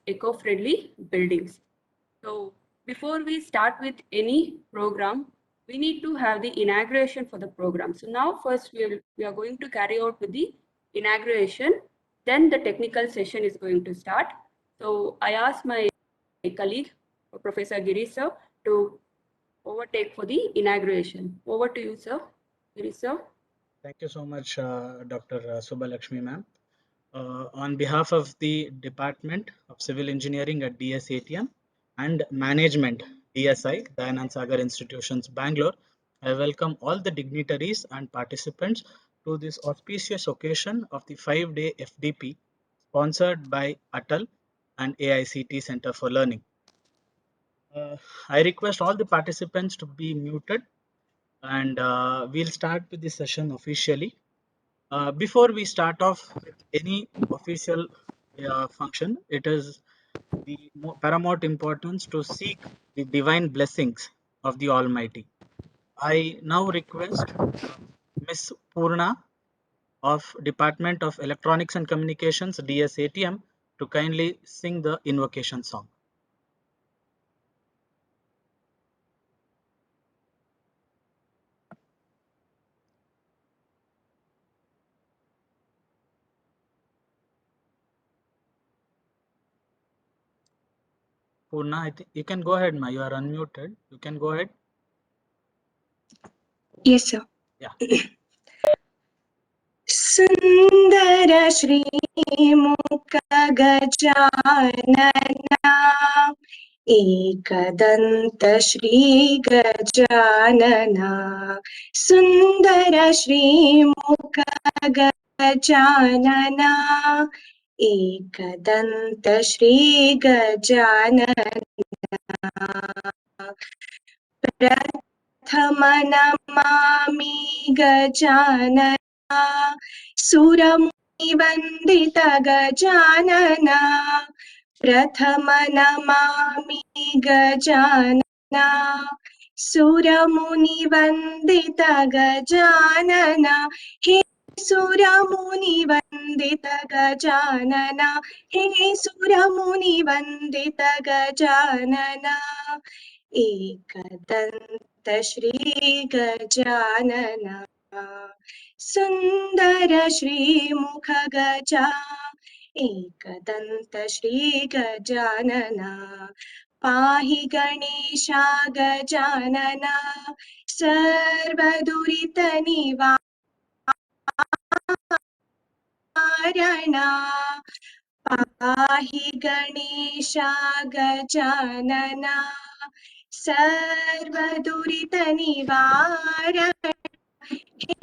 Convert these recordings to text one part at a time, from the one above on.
eco-friendly buildings. So before we start with any program, we need to have the inauguration for the program. So now first we are going to carry out with the inauguration, then the technical session is going to start. So I ask my colleague, Professor Girish sir, to overtake for the inauguration. Over to you, sir. Girish sir. Thank you so much, Dr. Subbalakshmi ma'am. On behalf of the Department of Civil Engineering at DSATM and Management DSI, Dayanand Sagar Institutions, Bangalore, I welcome all the dignitaries and participants to this auspicious occasion of the 5-day FDP sponsored by ATAL and AICT Center for Learning. I request all the participants to be muted and we'll start with the session officially. Before we start off with any official function, it is the paramount importance to seek the divine blessings of the Almighty. I now request Miss Purna of Department of Electronics and Communications, DSATM, to kindly sing the invocation song. Purna, I think you can go ahead, ma. You are unmuted. You can go ahead. Yes, sir. Yeah. Sundara Shri Mukha Gajanana Ekadanta Shri Gajanana Sundara Shri Mukha Gajanana Ekadanta Shri Gajanana Prathamanamami Gajanana Suramuni-vandita Gajanana Prathamanamami Gajanana Suramuni-vandita Gajanana He Suramuni-vandita Gajanana He Suramuni-vandita Gajanana Ekadanta Shri Gajanana Sundara Shri Mukha Gaja Ekadanta Shri Gajanana Pahi Ganesha Gajanana Sarvadurita Nivarana Pahi Ganesha Gajanana Sarvadurita Nivarana He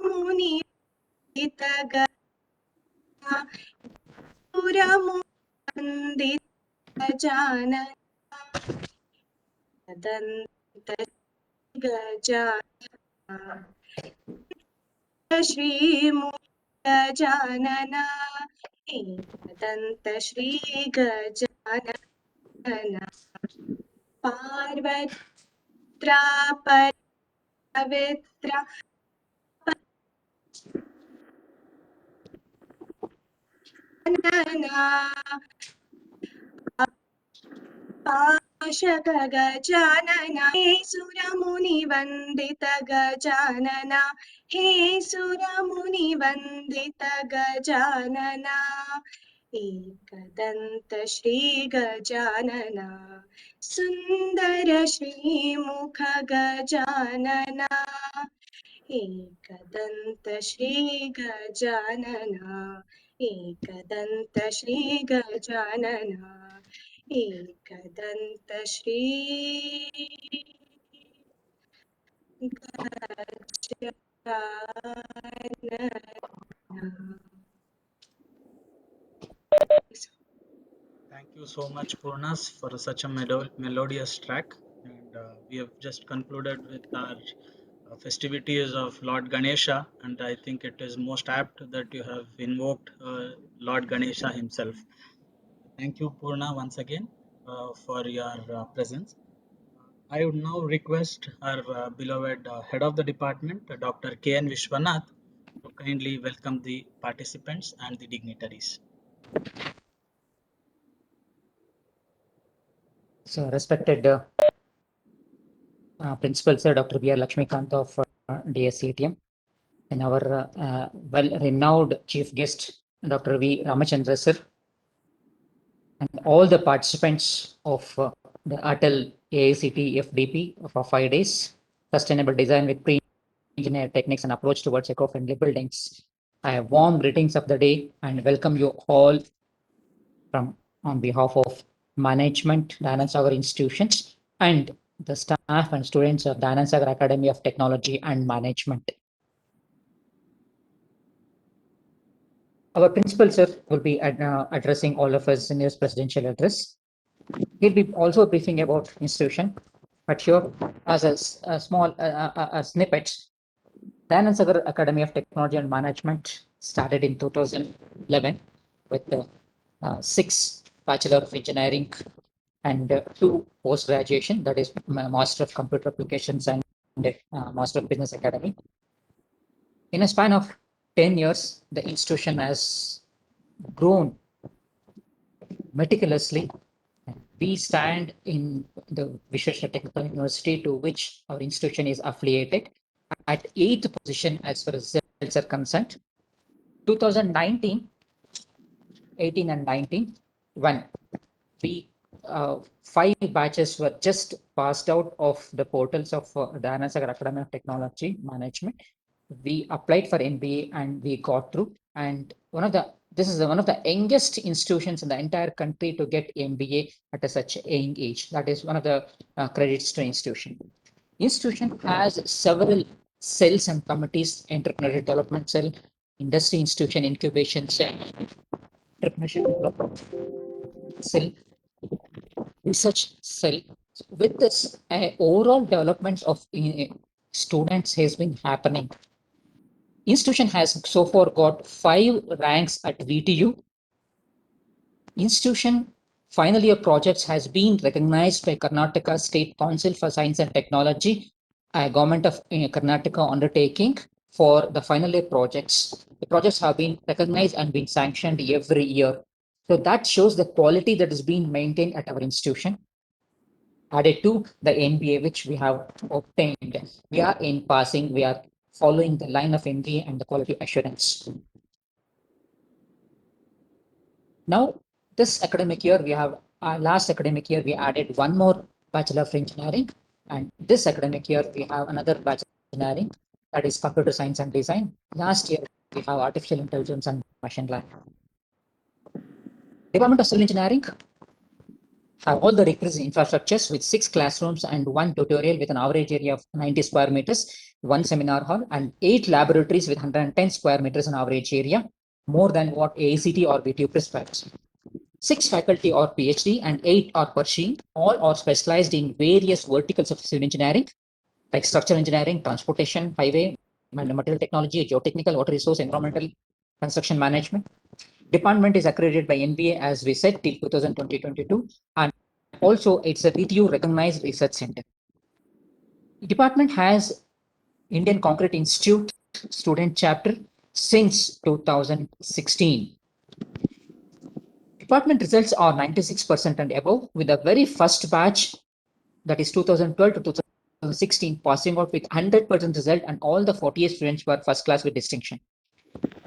Munita Puramundita Jana Danta Gajana Shri Mukha Janana Danta Shri Gajanana Parvatra Pavitra Pashaka Gajanana He Suramuni Vandita Gajanana He Suramuni Vandita Gajanana Ekadanta Shri Gajanana Sundara Shri Mukha Gajanana Ekadanta Shri Gajanana Ekadanta Shri Gajanana Ekadanta Shri Gajanana. Thank you so much, Purnas, for such a melodious track. And we have just concluded with our festivities of Lord Ganesha, and I think it is most apt that you have invoked Lord Ganesha himself. Thank you, Purna, once again for your presence. I would now request our beloved head of the department, Dr. K.N. Vishwanath, to kindly welcome the participants and the dignitaries. So, respected Principal Sir Dr. B.R. Lakshmikant of DSCTM, and our well-renowned chief guest Dr. V. Ramachandra Sir, and all the participants of the Atal AICT FDP for 5 days, Sustainable Design with Pre-Engineered Techniques and Approach Towards Eco-Friendly Buildings. I have warm greetings of the day and welcome you all on behalf of management, Dayanand Sagar institutions, and the staff and students of Dayanand Sagar Academy of Technology and Management. Our principal sir will be addressing all of us in his presidential address. He'll be also briefing about institution, but here as a small snippet, Dayanand Sagar Academy of Technology and Management started in 2011 with 6 Bachelor of Engineering and 2 post-graduation, that is Master of Computer Applications and Master of Business Academy. In a span of 10 years, the institution has grown meticulously. We stand in the Visvesvaraya Technical University, to which our institution is affiliated, at 8th position as far as results are concerned. 2019, 18 and 19, when we 5 batches were just passed out of the portals of Dayanand Sagar Academy of Technology Management. We applied for MBA and we got through. And this is one of the youngest institutions in the entire country to get MBA at such a young age. That is one of the credits to institution. Institution has several cells and committees: entrepreneurial development cell, industry institution incubation cell, entrepreneurship development cell, research cell. With this, overall development of students has been happening. Institution has so far got 5 ranks at VTU. Institution final year projects has been recognized by Karnataka State Council for Science and Technology, Government of Karnataka undertaking for the final year projects. The projects have been recognized and been sanctioned every year. So that shows the quality that is being maintained at our institution. Added to the MBA, which we have obtained, we are in passing, we are following the line of MBA and the quality assurance. Now, this academic year, we have last academic year, we added 1 more Bachelor of Engineering, and this academic year, we have another Bachelor of Engineering, that is Computer Science and Design. Last year, we have Artificial Intelligence and Machine Learning. Department of Civil Engineering have all the requisite infrastructures with 6 classrooms and 1 tutorial with an average area of 90 square meters, 1 seminar hall, and 8 laboratories with 110 square meters in average area, more than what AICT or VTU prescribes. 6 faculty or PhD and 8 are pursuing. All are specialized in various verticals of civil engineering, like structural engineering, transportation, highway, material technology, geotechnical, water resource, environmental, construction management. Department is accredited by NBA, as we said, till 2022, and also it's a VTU recognized research center. The department has Indian Concrete Institute student chapter since 2016. Department results are 96% and above, with the very first batch, that is 2012 to 2016, passing out with 100% result, and all the 48 students were first class with distinction.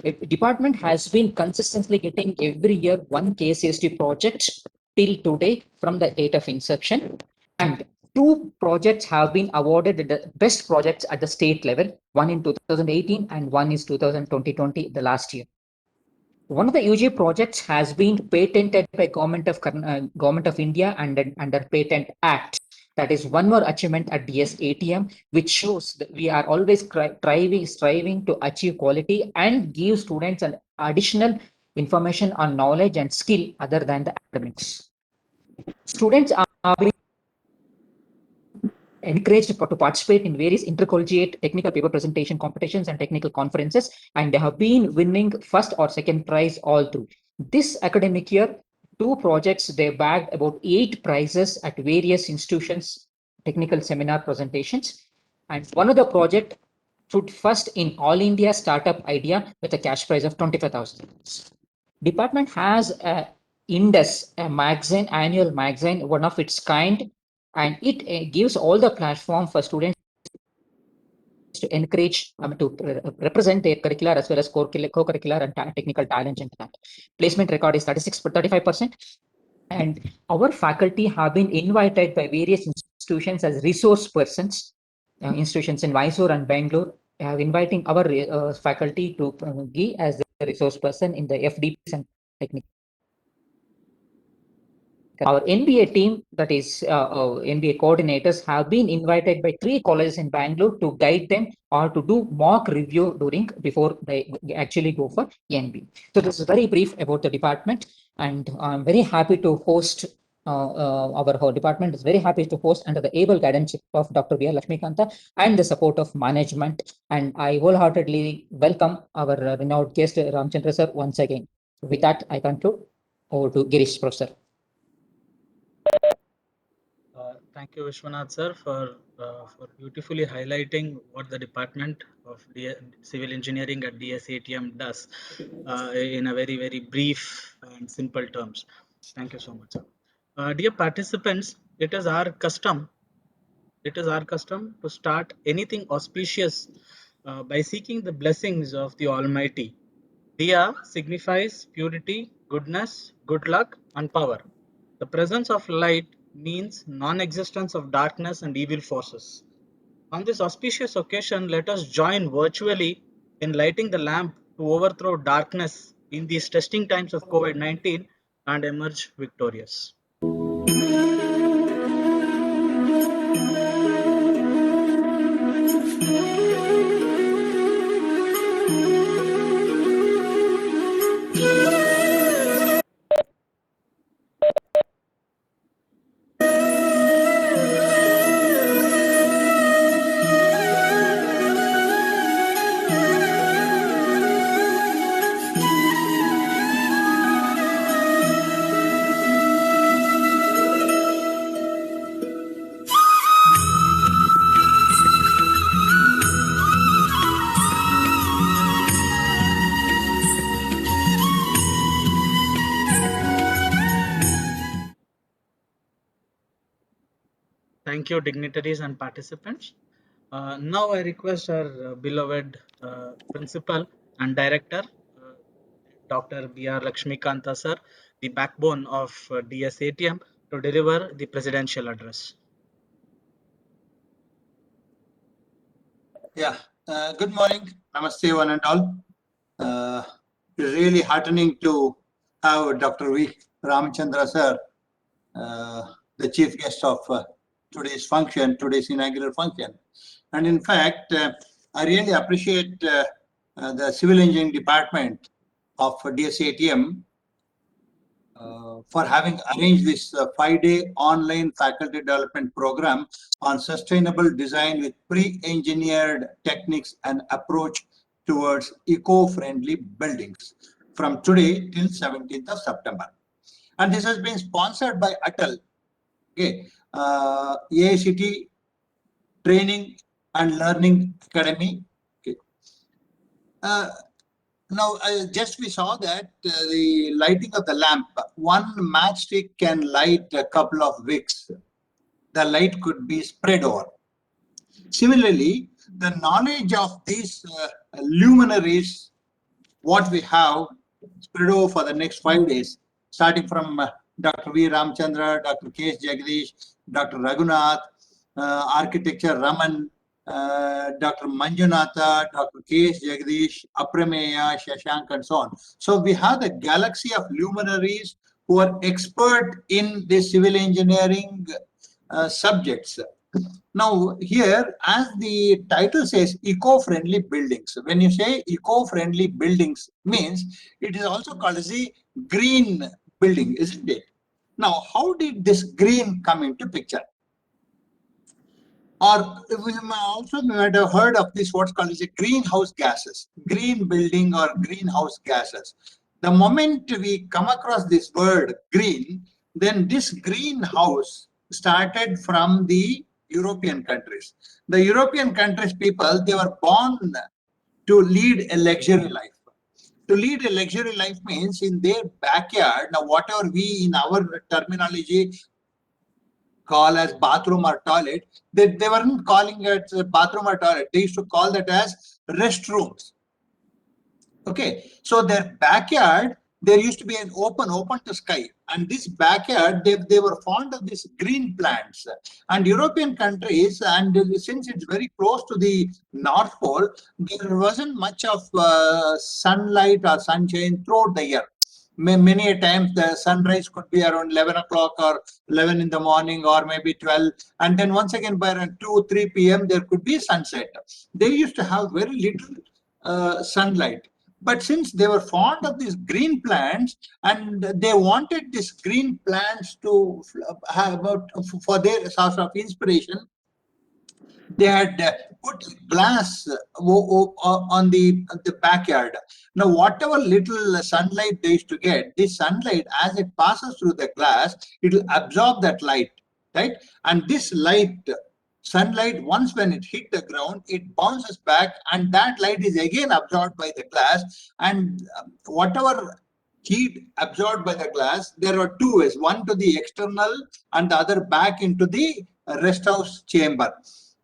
The department has been consistently getting every year 1 KCST project till today from the date of inception, and 2 projects have been awarded the best projects at the state level, one in 2018 and one is 2020, the last year. One of the UG projects has been patented by Government of India and under Patent Act. That is one more achievement at DSATM, which shows that we are always striving to achieve quality and give students an additional information on knowledge and skill other than the academics. Students are being encouraged to participate in various intercollegiate technical paper presentation competitions and technical conferences, and they have been winning first or second prize all through. This academic year, 2 projects, they bagged about 8 prizes at various institutions, technical seminar presentations, and one of the project stood first in All India Startup Idea with a cash prize of 25,000. Department has a Indus, a magazine, annual magazine, one of its kind, and it gives all the platform for students to encourage to represent their curricular as well as co-curricular and technical talent and talent. Placement record is 35%. And our faculty have been invited by various institutions as resource persons. Institutions in Mysore and Bangalore have inviting our faculty to give as the resource person in the FDPs and technical. Our NBA team, that is NBA coordinators, have been invited by 3 colleges in Bangalore to guide them or to do mock review before they actually go for NBA. So this is very brief about the department, and I'm very happy to host. Our whole department is very happy to host under the able guidance of Dr. V.R. Lakshmikanta and the support of management. And I wholeheartedly welcome our renowned guest Ramchandra sir once again. With that, I conclude. Over to Girish, Professor. Thank you, Vishwanath sir, for beautifully highlighting what the Department of Civil Engineering at DSATM does in a very, very brief and simple terms. Thank you so much, sir. Dear participants, it is our custom to start anything auspicious by seeking the blessings of the Almighty. Diya signifies purity, goodness, good luck, and power. The presence of light means non-existence of darkness and evil forces. On this auspicious occasion, let us join virtually in lighting the lamp to overthrow darkness in these testing times of COVID-19 and emerge victorious. Thank you, dignitaries and participants. Now I request our beloved Principal and Director, Dr. B.R. Lakshmikanta sir, the backbone of DSATM, to deliver the presidential address. Yeah, good morning. Namaste one and all. It's really heartening to have Dr. V. Ramchandra sir, the chief guest of today's inaugural function. And in fact, I really appreciate the Civil Engineering Department of DSATM for having arranged this 5-day online faculty development program on sustainable design with pre-engineered techniques and approach towards eco-friendly buildings from today till 17th of September. And this has been sponsored by ATAL, okay, AICT Training and Learning Academy. Okay. Now, just we saw that the lighting of the lamp, one matchstick can light a couple of wicks. The light could be spread over. Similarly, the knowledge of these luminaries, what we have spread over for the next 5 days, starting from Dr. V. Ramchandra, Dr. K.S. Jagdish, Dr. Raghunath, Architecture Raman, Dr. Manjunatha, Dr. K.S. Jagdish, Aprameya, Shashank, and so on. So we have the galaxy of luminaries who are expert in the civil engineering subjects. Now here, as the title says, eco-friendly buildings. When you say eco-friendly buildings, means it is also called as a green building, isn't it? Now, how did this green come into picture? Or we might have heard of this, what's called as a greenhouse gases, green building or greenhouse gases. The moment we come across this word green, then this greenhouse started from the European countries. The European countries people, they were born to lead a luxury life. To lead a luxury life means in their backyard. Now, whatever we in our terminology call as bathroom or toilet, they weren't calling it bathroom or toilet. They used to call that as restrooms. Okay, so their backyard, there used to be an open to sky, and this backyard, they were fond of these green plants. And European countries, and since it's very close to the North Pole, there wasn't much of sunlight or sunshine throughout the year. Many a times the sunrise could be around 11 o'clock or 11 in the morning, or maybe 12, and then once again by around 2 3 p.m. there could be sunset. They used to have very little sunlight. But since they were fond of these green plants, and they wanted these green plants to have for their source of inspiration, they had put glass on the backyard. Now, whatever little sunlight they used to get, this sunlight, as it passes through the glass, it will absorb that light, right? And this light, sunlight, once when it hit the ground, it bounces back, and that light is again absorbed by the glass. And whatever heat absorbed by the glass, there are two ways: one to the external and the other back into the rest house chamber.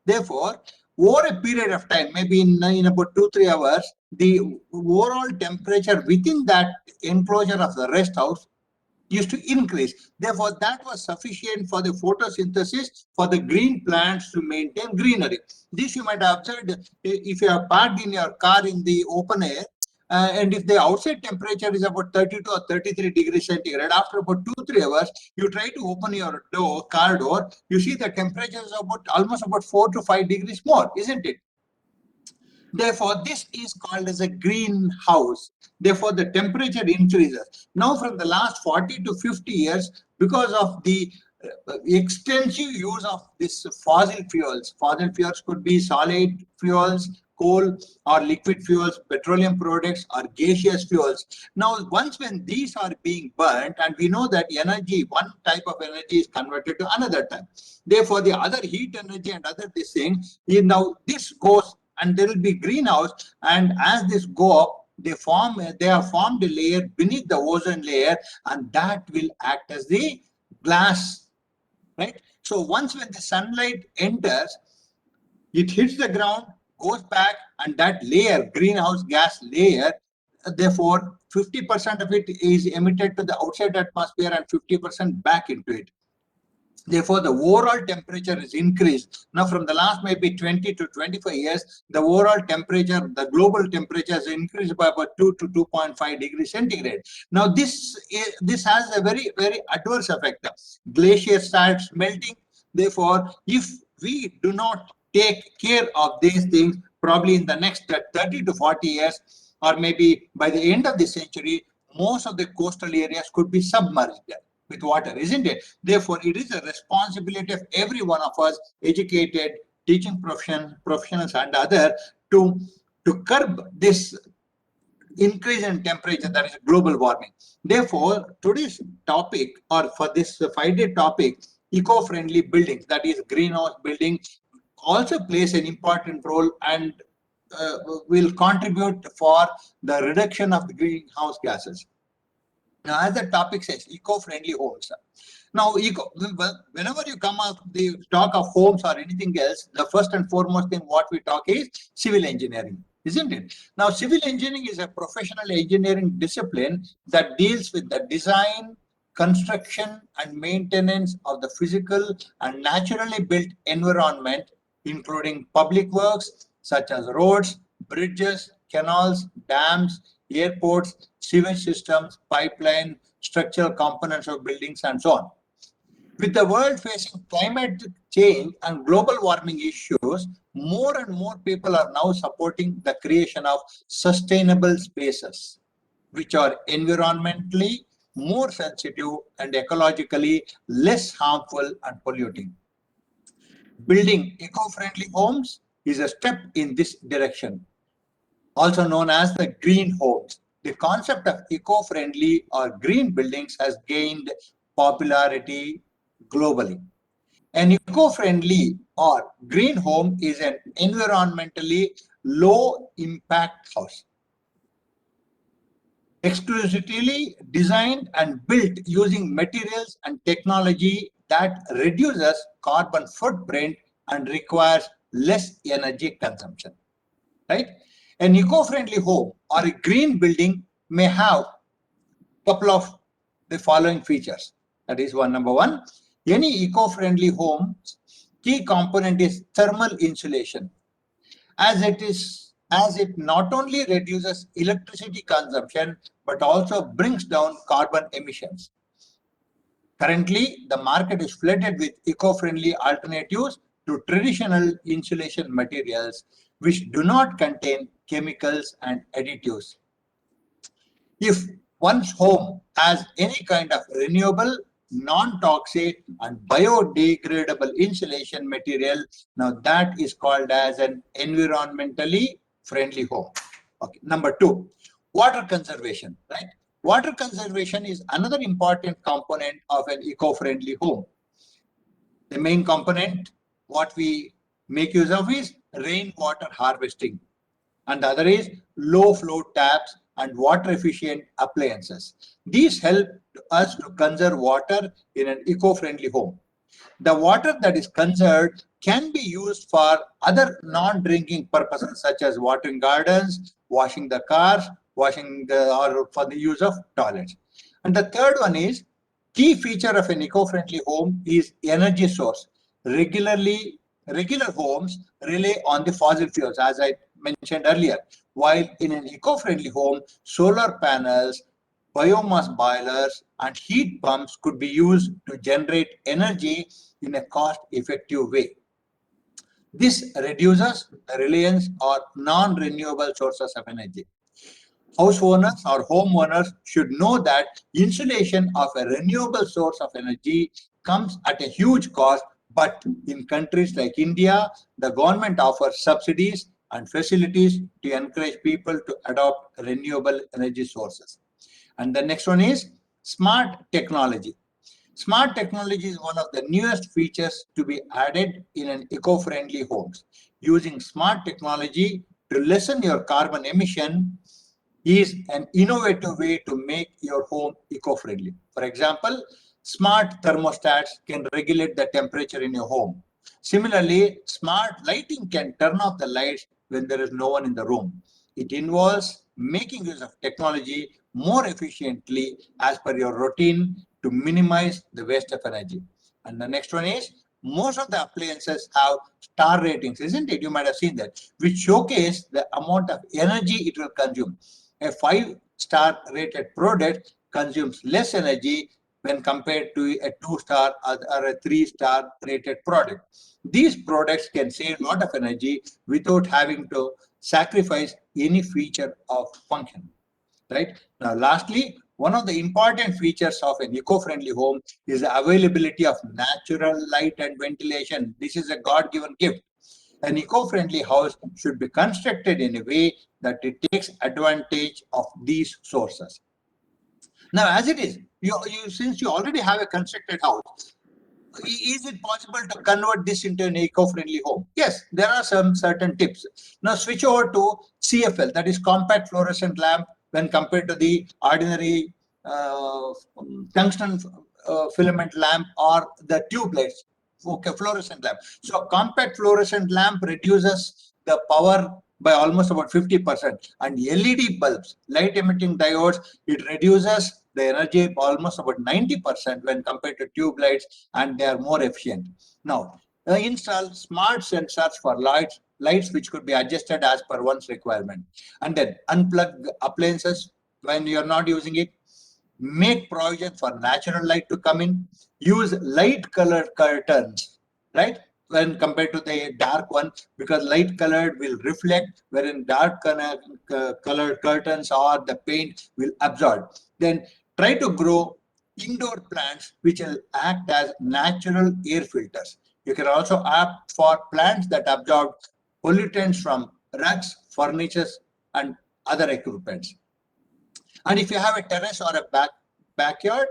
Therefore, over a period of time, maybe in about 2-3 hours, the overall temperature within that enclosure of the rest house used to increase. Therefore, that was sufficient for the photosynthesis for the green plants to maintain greenery. This you might have observed if you are parked in your car in the open air, and if the outside temperature is about 32 or 33 degrees centigrade, after about 2-3 hours, you try to open your car door, you see the temperature is almost about 4 to 5 degrees more, isn't it? Therefore, this is called as a greenhouse. Therefore, the temperature increases. Now, from the last 40 to 50 years, because of the extensive use of this fossil fuels could be solid fuels, coal, or liquid fuels, petroleum products, or gaseous fuels. Now, once when these are being burnt, and we know that energy, one type of energy is converted to another type. Therefore, the other heat energy and other this thing, now this goes, and there will be greenhouse, and as this go up, they have formed a layer beneath the ozone layer, and that will act as the glass, right? So once when the sunlight enters, it hits the ground, goes back, and that layer, greenhouse gas layer, therefore 50% of it is emitted to the outside atmosphere and 50% back into it. Therefore, the overall temperature is increased. Now, from the last maybe 20 to 25 years, the overall temperature, the global temperature has increased by about 2 to 2.5 degrees centigrade. Now, this has a very, very adverse effect. Glaciers start melting. Therefore, if we do not take care of these things, probably in the next 30 to 40 years, or maybe by the end of the century, most of the coastal areas could be submerged with water, isn't it? Therefore, it is a responsibility of every one of us, educated, teaching professionals and other, to curb this increase in temperature, that is global warming. Therefore, today's topic, or for this 5-day topic, eco-friendly buildings, that is greenhouse building, also plays an important role and will contribute for the reduction of the greenhouse gases. Now, as the topic says, eco-friendly homes. Now, whenever you come up the talk of homes or anything else, the first and foremost thing what we talk is civil engineering, isn't it? Now, civil engineering is a professional engineering discipline that deals with the design, construction, and maintenance of the physical and naturally built environment, including public works such as roads, bridges, canals, dams, airports, sewage systems, pipeline, structural components of buildings, and so on. With the world facing climate change and global warming issues, more and more people are now supporting the creation of sustainable spaces, which are environmentally more sensitive and ecologically less harmful and polluting. Building eco-friendly homes is a step in this direction, also known as the green homes. The concept of eco-friendly or green buildings has gained popularity globally. An eco-friendly or green home is an environmentally low impact house. exclusively designed and built using materials and technology that reduces carbon footprint and requires less energy consumption, right? An eco-friendly home or a green building may have couple of the following features. That is number one, any eco-friendly home key component is thermal insulation, as it not only reduces electricity consumption but also brings down carbon emissions. Currently, the market is flooded with eco-friendly alternatives to traditional insulation materials which do not contain chemicals and additives. If one's home has any kind of renewable, non-toxic and biodegradable insulation material, now that is called as an environmentally friendly home. Okay. Number two, water conservation, right? Water conservation is another important component of an eco-friendly home. The main component, what we make use of is rainwater harvesting, and the other is low flow taps and water efficient appliances. These help us to conserve water in an eco-friendly home. The water that is conserved can be used for other non-drinking purposes such as watering gardens, washing the cars, or for the use of toilets. And the third one is, key feature of an eco-friendly home is energy source. Regular homes rely on the fossil fuels, as I mentioned earlier, while in an eco-friendly home, solar panels, biomass boilers, and heat pumps could be used to generate energy in a cost-effective way. This reduces the reliance on non-renewable sources of energy. House owners or homeowners should know that insulation of a renewable source of energy comes at a huge cost, but in countries like India, the government offers subsidies and facilities to encourage people to adopt renewable energy sources. And the next one is smart technology. Smart technology is one of the newest features to be added in an eco-friendly homes. Using smart technology to lessen your carbon emission is an innovative way to make your home eco-friendly. For example, smart thermostats can regulate the temperature in your home. Similarly, smart lighting can turn off the lights when there is no one in the room. It involves making use of technology more efficiently as per your routine to minimize the waste of energy. And the next one is, most of the appliances have star ratings, isn't it? You might have seen that, which showcase the amount of energy it will consume. A 5-star rated product consumes less energy when compared to a 2-star or a 3-star rated product. These products can save a lot of energy without having to sacrifice any feature of function, right? Now, lastly, one of the important features of an eco-friendly home is the availability of natural light and ventilation. This is a God-given gift. An eco-friendly house should be constructed in a way that it takes advantage of these sources. Now, as it is, since you already have a constructed house, is it possible to convert this into an eco-friendly home? Yes, there are some certain tips. Now switch over to CFL, that is compact fluorescent lamp, when compared to the ordinary tungsten filament lamp or the tube lights. Okay, fluorescent lamp. So compact fluorescent lamp reduces the power by almost about 50%, and LED bulbs, light emitting diodes, it reduces the energy almost about 90% when compared to tube lights, and they are more efficient. Now, install smart sensors for lights which could be adjusted as per one's requirement. And then unplug appliances when you're not using it. Make provision for natural light to come in. Use light colored curtains, right? When compared to the dark one, because light colored will reflect, wherein dark colored curtains or the paint will absorb. Then try to grow indoor plants which will act as natural air filters. You can also opt for plants that absorb pollutants from rugs, furniture, and other equipments. And if you have a terrace or a backyard,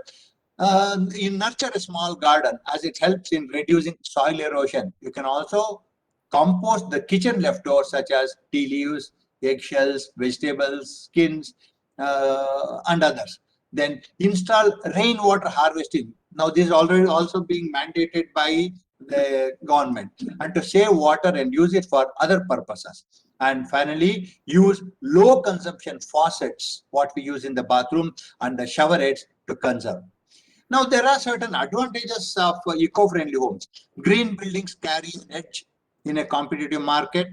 you nurture a small garden as it helps in reducing soil erosion. You can also compost the kitchen leftovers such as tea leaves, eggshells, vegetables, skins, and others. Then install rainwater harvesting. Now this is already also being mandated by the government, and to save water and use it for other purposes. And finally, use low consumption faucets, what we use in the bathroom, and the shower heads to conserve. Now, there are certain advantages of eco-friendly homes. Green buildings carry an edge in a competitive market.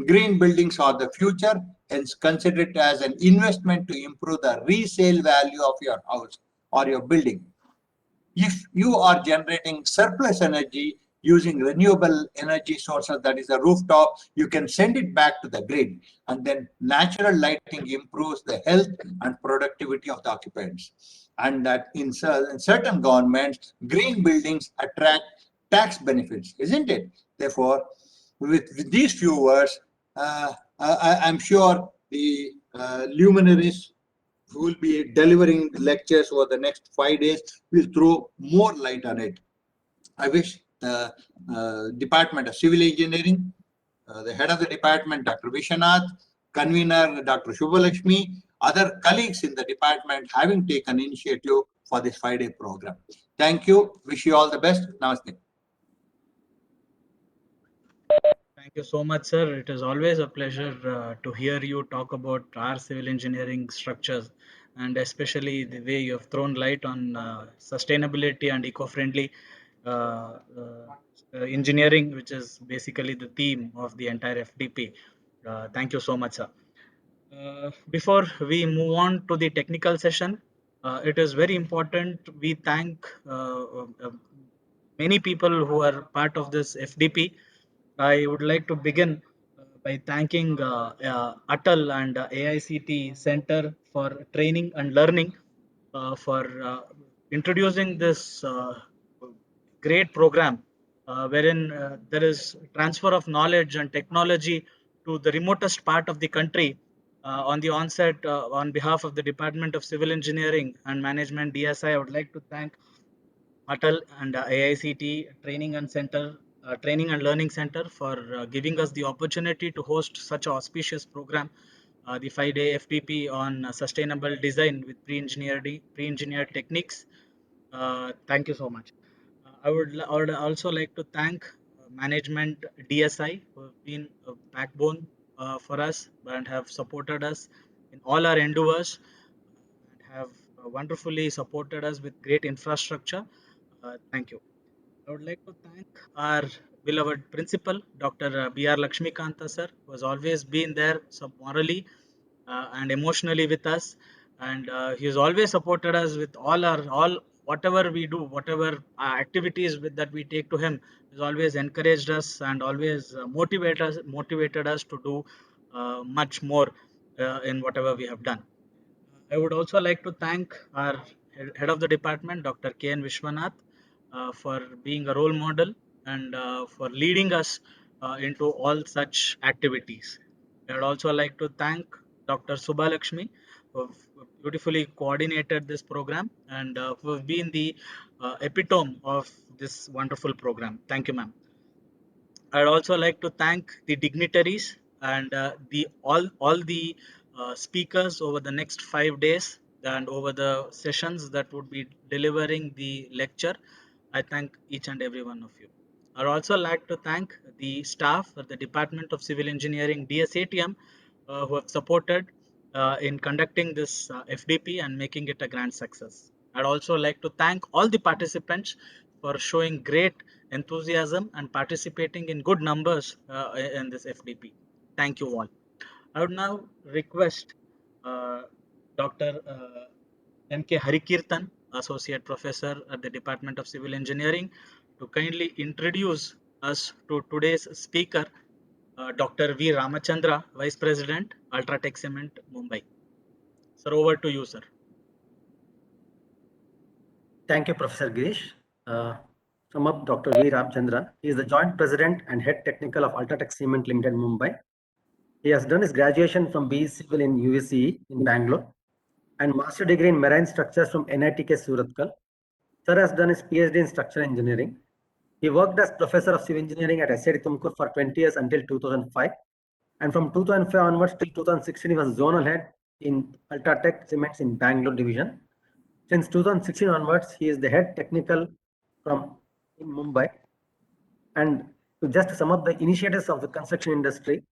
Green buildings are the future, hence consider it as an investment to improve the resale value of your house or your building. If you are generating surplus energy using renewable energy sources, that is a rooftop, you can send it back to the grid, and then natural lighting improves the health and productivity of the occupants. And that in certain governments, green buildings attract tax benefits, isn't it? Therefore, with these few words, I'm sure the luminaries who will be delivering lectures over the next 5 days will throw more light on it. I wish the Department of Civil Engineering, the head of the department, Dr. Vishwanath, convener, Dr. Shubhalakshmi, other colleagues in the department having taken initiative for this 5-day program. Thank you. Wish you all the best. Namaste. Thank you so much, sir. It is always a pleasure to hear you talk about our civil engineering structures, and especially the way you have thrown light on sustainability and eco-friendly engineering, which is basically the theme of the entire FDP. Thank you so much, sir. Before we move on to the technical session, it is very important we thank many people who are part of this FDP. I would like to begin by thanking Atal and AICT Center for Training and Learning for introducing this great program wherein there is transfer of knowledge and technology to the remotest part of the country. On the onset, on behalf of the Department of Civil Engineering and Management DSI, I would like to thank Atal and AICT Training and Learning Center for giving us the opportunity to host such an auspicious program, the 5-day FDP on sustainable design with pre-engineered techniques. Thank you so much. I would also like to thank management DSI who have been a backbone for us and have supported us in all our endeavors and have wonderfully supported us with great infrastructure. Thank you. I would like to thank our beloved principal, Dr. B.R. Lakshmikanta sir, who has always been there morally and emotionally with us, and he has always supported us with all whatever we do, whatever activities that we take to him. He's always encouraged us and always motivated us to do much more in whatever we have done. I would also like to thank our head of the department, Dr. K.N. Vishwanath, for being a role model and for leading us into all such activities. I would also like to thank Dr. Subhalakshmi, who have beautifully coordinated this program and who have been the epitome of this wonderful program. Thank you, ma'am. I'd also like to thank the dignitaries and the all the speakers over the next 5 days and over the sessions that would be delivering the lecture. I thank each and every one of you. I'd also like to thank the staff at the Department of Civil Engineering DSATM who have supported in conducting this FDP and making it a grand success. I'd also like to thank all the participants for showing great enthusiasm and participating in good numbers in this FDP. Thank you all. I would now request Dr. M.K. Harikirtan, Associate Professor at the Department of Civil Engineering, to kindly introduce us to today's speaker, Dr. V. Ramachandra, Vice President, Ultratech Cement, Mumbai. Sir, over to you, sir. Thank you, Professor Girish. Sum up Dr. V. Ramachandra. He is the Joint President and Head Technical of Ultratech Cement Limited, Mumbai. He has done his graduation from BE Civil in USCE in Bangalore and Master Degree in Marine Structures from NITK Surathkal. Sir has done his PhD in Structural Engineering. He worked as Professor of Civil Engineering at SIT Tumkur for 20 years until 2005. And from 2005 onwards till 2016, he was Zonal Head in Ultratech Cements in Bangalore division. Since 2016 onwards, he is the head technical from in Mumbai. And to just sum up the initiatives of the construction industry,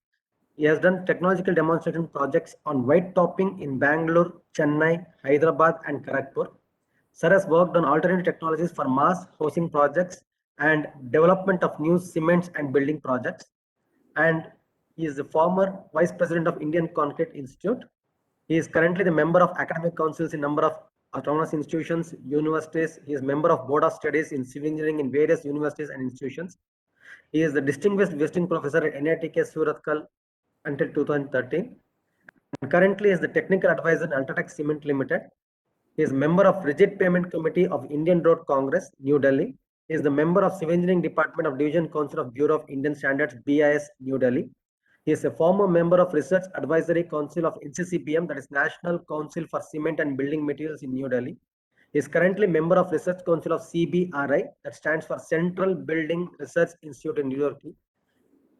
he has done technological demonstration projects on white topping in Bangalore, Chennai, Hyderabad, and Kharagpur. Sir has worked on alternative technologies for mass housing projects and development of new cements and building projects. And he is the former vice president of Indian Concrete Institute. He is currently the member of academic councils in number of autonomous institutions, universities. He is member of board of studies in civil engineering in various universities and institutions. He is the distinguished visiting professor at NITK Surathkal until 2013. And currently is the technical advisor in Ultratech Cement Limited. He is member of Rigid Payment Committee of Indian Road Congress, New Delhi. He is the member of Civil Engineering Department of Division Council of Bureau of Indian Standards, BIS, New Delhi. He is a former member of Research Advisory Council of NCCBM, that is National Council for Cement and Building Materials in New Delhi. He is currently member of Research Council of CBRI, that stands for Central Building Research Institute in New York.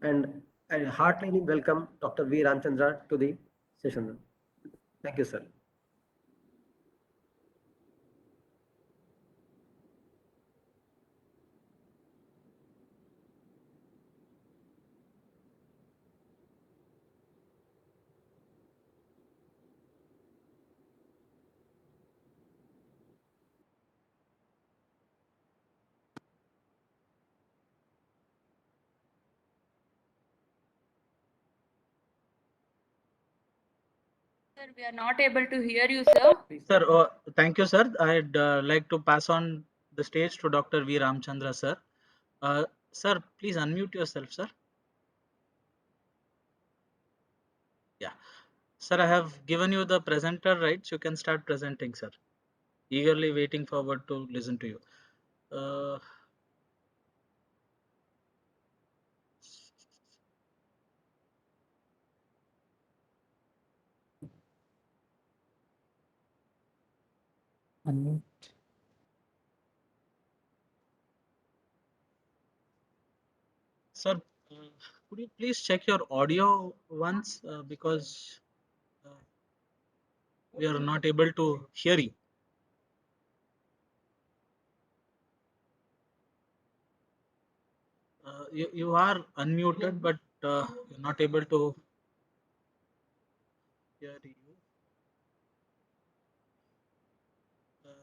And I heartily welcome Dr. V. Ramchandra to the session. Thank you, sir. Sir, we are not able to hear you, sir. Sir, thank you, sir. I'd like to pass on the stage to Dr. V. Ramchandra, sir. Sir, please unmute yourself, sir. Yeah. Sir, I have given you the presenter rights. You can start presenting, sir. Eagerly waiting forward to listen to you. Unmute. Sir, could you please check your audio once because we are not able to hear you. You are unmuted, but you're not able to hear you.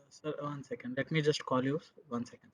Sir, 1 second. Let me just call you. 1 second.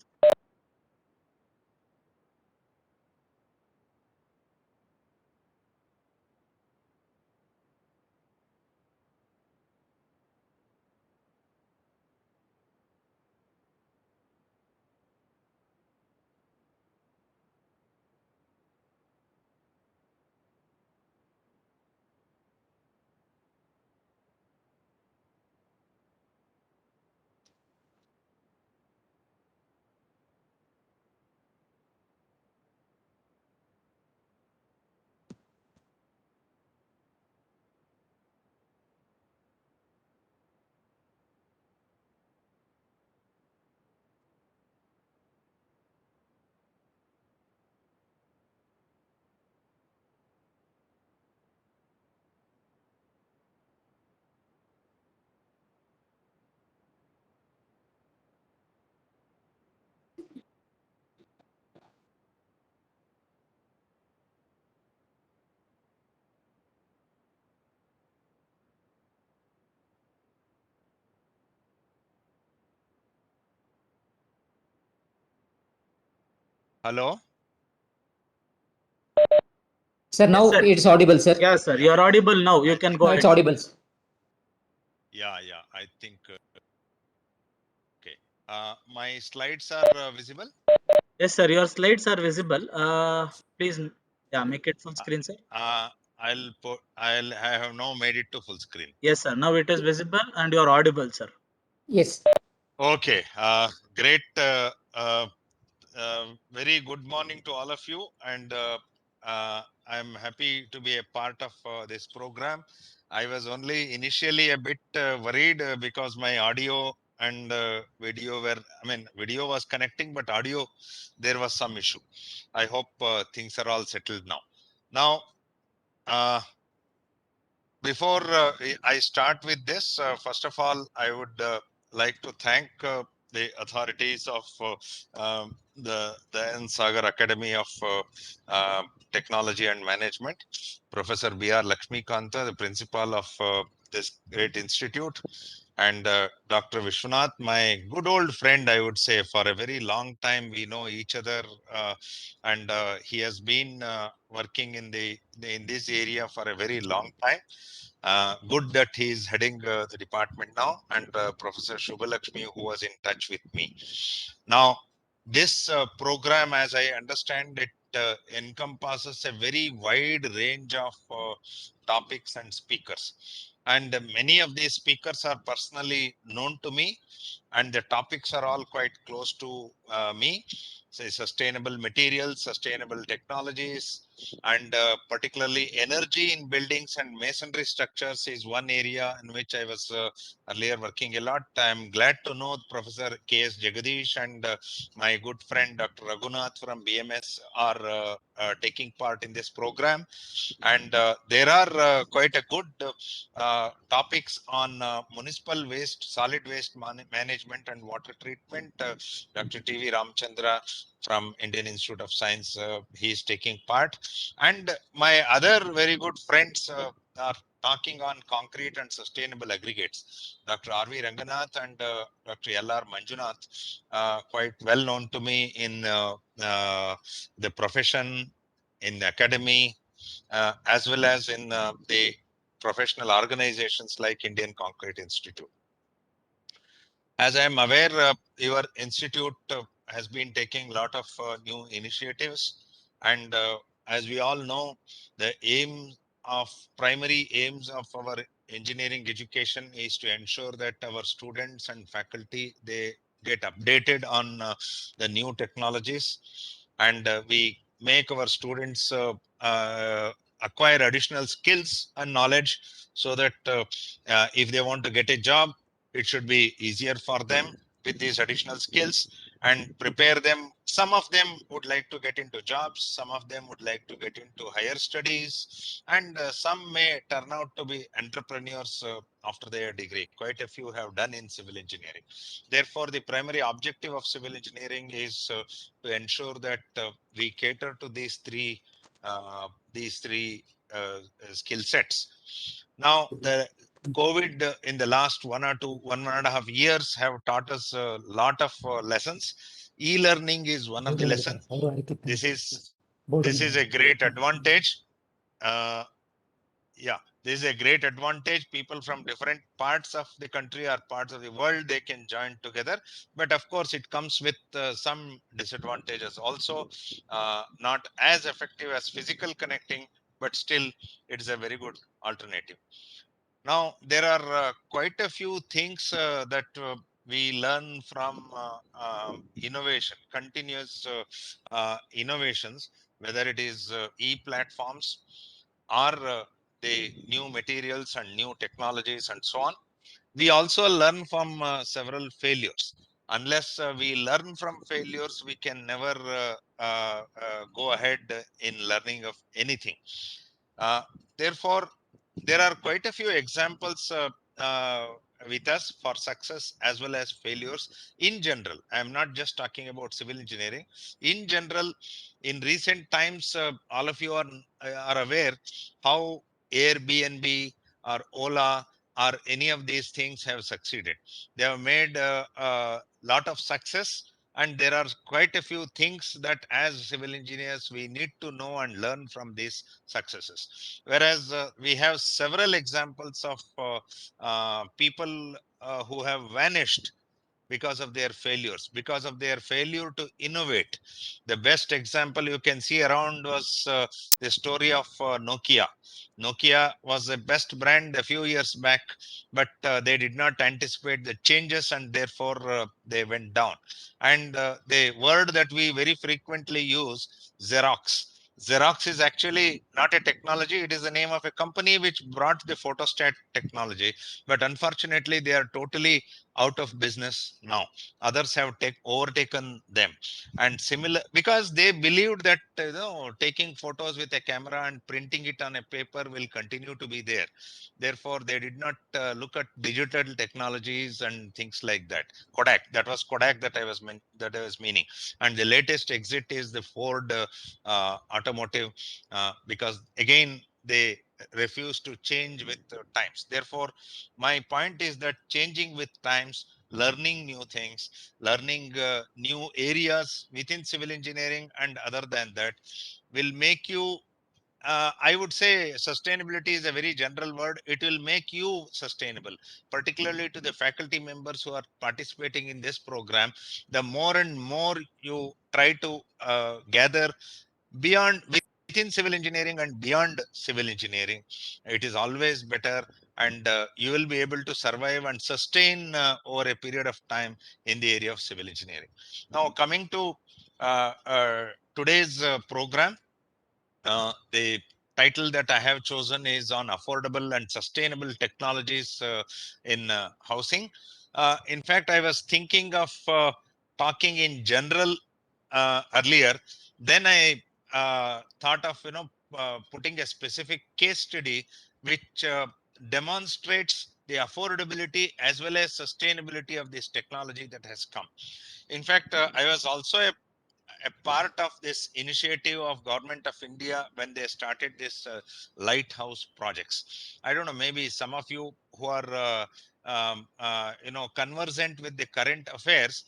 Hello? Sir, now sir. it's audible, sir. Yes, sir. You're audible now. You can go Now ahead. it's audible. Yeah, I think. Okay. My slides are visible? Yes, sir. Your slides are visible. Please, make it full screen, sir. I have now made it to full screen. Yes, sir. Now it is visible and you're audible, sir. Yes. Okay. Great. Very good morning to all of you. And I'm happy to be a part of this program. I was only initially a bit worried because my audio and video video was connecting, but audio, there was some issue. I hope things are all settled now. Now, before I start with this, first of all, I would like to thank the authorities of the N. Sagar Academy of Technology and Management, Professor B.R. Lakshmikanta, the principal of this great institute, and Dr. Vishwanath, my good old friend, I would say. For a very long time we know each other, and he has been working in this area for a very long time. Good that he is heading the department now, and Professor Shubhalakshmi, who was in touch with me. Now, this program, as I understand it, encompasses a very wide range of topics and speakers. And many of these speakers are personally known to me, and the topics are all quite close to me. Say sustainable materials, sustainable technologies, and particularly energy in buildings and masonry structures is one area in which I was earlier working a lot. I'm glad to know Professor K.S. Jagadish and my good friend Dr. Raghunath from BMS are taking part in this program. And there are quite a good topics on municipal waste, solid waste management and water treatment. Dr. T.V. Ramchandra from Indian Institute of Science, he is taking part. And my other very good friends are talking on concrete and sustainable aggregates. Dr. R.V. Ranganath and Dr. L.R. Manjunath, quite well known to me in the profession, in the academy, as well as in the professional organizations like Indian Concrete Institute. As I am aware, your institute has been taking a lot of new initiatives, and as we all know, the primary aims of our engineering education is to ensure that our students and faculty, they get updated on the new technologies, and we make our students acquire additional skills and knowledge, so that if they want to get a job, it should be easier for them with these additional skills, and prepare them. Some of them would like to get into jobs, some of them would like to get into higher studies, and some may turn out to be entrepreneurs after their degree. Quite a few have done in civil engineering. Therefore, the primary objective of civil engineering is to ensure that we cater to these three skill sets. Now, the COVID in the last 1.5 years have taught us a lot of lessons. E-learning is one of the lessons. This is a great advantage. Uh, yeah, this is a great advantage. People from different parts of the country or parts of the world, they can join together. But of course, it comes with some disadvantages also. Not as effective as physical connecting, but still, it is a very good alternative. Now, there are quite a few things that we learn from innovation, continuous innovations, whether it is e-platforms or the new materials and new technologies and so on. We also learn from several failures. Unless we learn from failures, we can never go ahead in learning of anything. Therefore, there are quite a few examples with us for success as well as failures in general. I am not just talking about civil engineering. In general, in recent times, all of you are aware how Airbnb or Ola or any of these things have succeeded. They have made a lot of success, and there are quite a few things that as civil engineers we need to know and learn from these successes. Whereas we have several examples of people who have vanished because of their failures, because of their failure to innovate. The best example you can see around was the story of Nokia. Nokia was the best brand a few years back, but they did not anticipate the changes, and therefore they went down. And the word that we very frequently use, Xerox. Xerox is actually not a technology. It is the name of a company which brought the photostat technology, but unfortunately they are totally out of business now. Others have overtaken them, and similar, because they believed that taking photos with a camera and printing it on a paper will continue to be there. Therefore, they did not look at digital technologies and things like that. Kodak, that was Kodak that I was meaning. And the latest exit is the Ford automotive, because again they refuse to change with times. Therefore, my point is that changing with times, learning new things, learning new areas within civil engineering and other than that will make you, I would say sustainability is a very general word. It will make you sustainable, particularly to the faculty members who are participating in this program. The more and more you try to gather beyond, within civil engineering and beyond civil engineering, it is always better, and you will be able to survive and sustain over a period of time in the area of civil engineering. Now, coming to today's program, the title that I have chosen is on affordable and sustainable technologies in housing. In fact, I was thinking of talking in general earlier. Then I thought of putting a specific case study which demonstrates the affordability as well as sustainability of this technology that has come. In fact, I was also a part of this initiative of Government of India when they started this lighthouse projects. I don't know, maybe some of you who are conversant with the current affairs,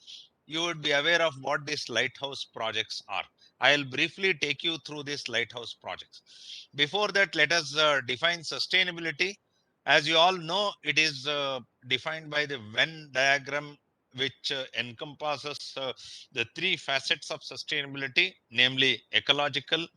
you would be aware of what these lighthouse projects are. I'll briefly take you through these lighthouse projects. Before that, let us define sustainability. As you all know, it is defined by the Venn diagram, which encompasses the three facets of sustainability, namely ecological,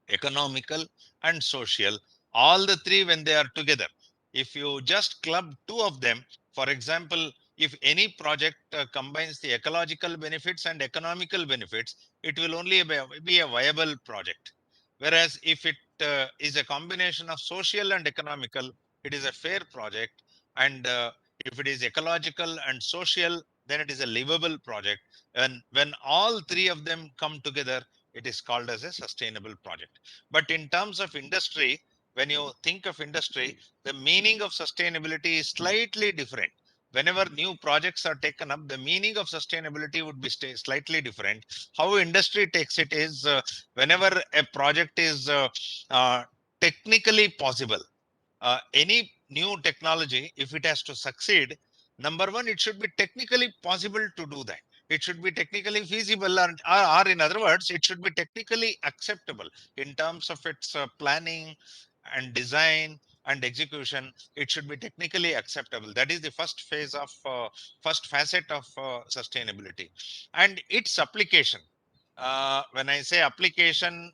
economical, and social. All the three, when they are together, if you just club two of them, for example, if any project combines the ecological benefits and economical benefits, it will only be a viable project. Whereas if it is a combination of social and economical, it is a fair project. And if it is ecological and social, then it is a livable project. And when all three of them come together, it is called as a sustainable project. But in terms of industry, when you think of industry, the meaning of sustainability is slightly different. Whenever new projects are taken up, the meaning of sustainability would be slightly different. How industry takes it is, whenever a project is technically possible, any new technology, if it has to succeed, number one, it should be technically possible to do that. It should be technically feasible, or in other words, it should be technically acceptable in terms of its planning and design and execution. It should be technically acceptable. That is the first phase of first facet of sustainability. And its application. When I say application,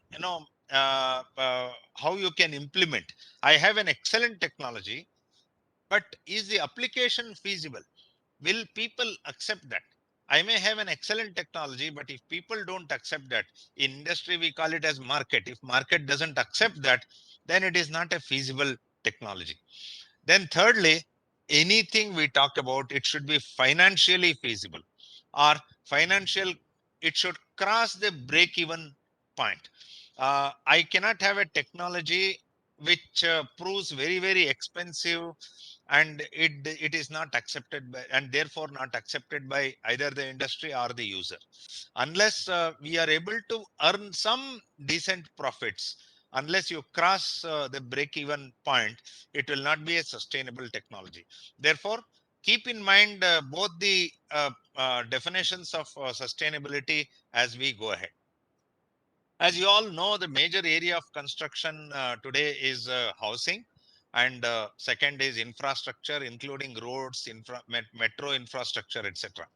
how you can implement. I have an excellent technology, but is the application feasible? Will people accept that? I may have an excellent technology, but if people don't accept that, in industry we call it as market. If market doesn't accept that, then it is not a feasible technology. Then thirdly, anything we talk about, it should be financially feasible, or financial, it should cross the break-even point. I cannot have a technology which proves very, very expensive, and it is not accepted by, and therefore not accepted by either the industry or the user. Unless we are able to earn some decent profits, unless you cross the break-even point, it will not be a sustainable technology. Therefore, keep in mind both the definitions of sustainability as we go ahead. As you all know, the major area of construction today is housing, and second is infrastructure, including roads, metro infrastructure, etc.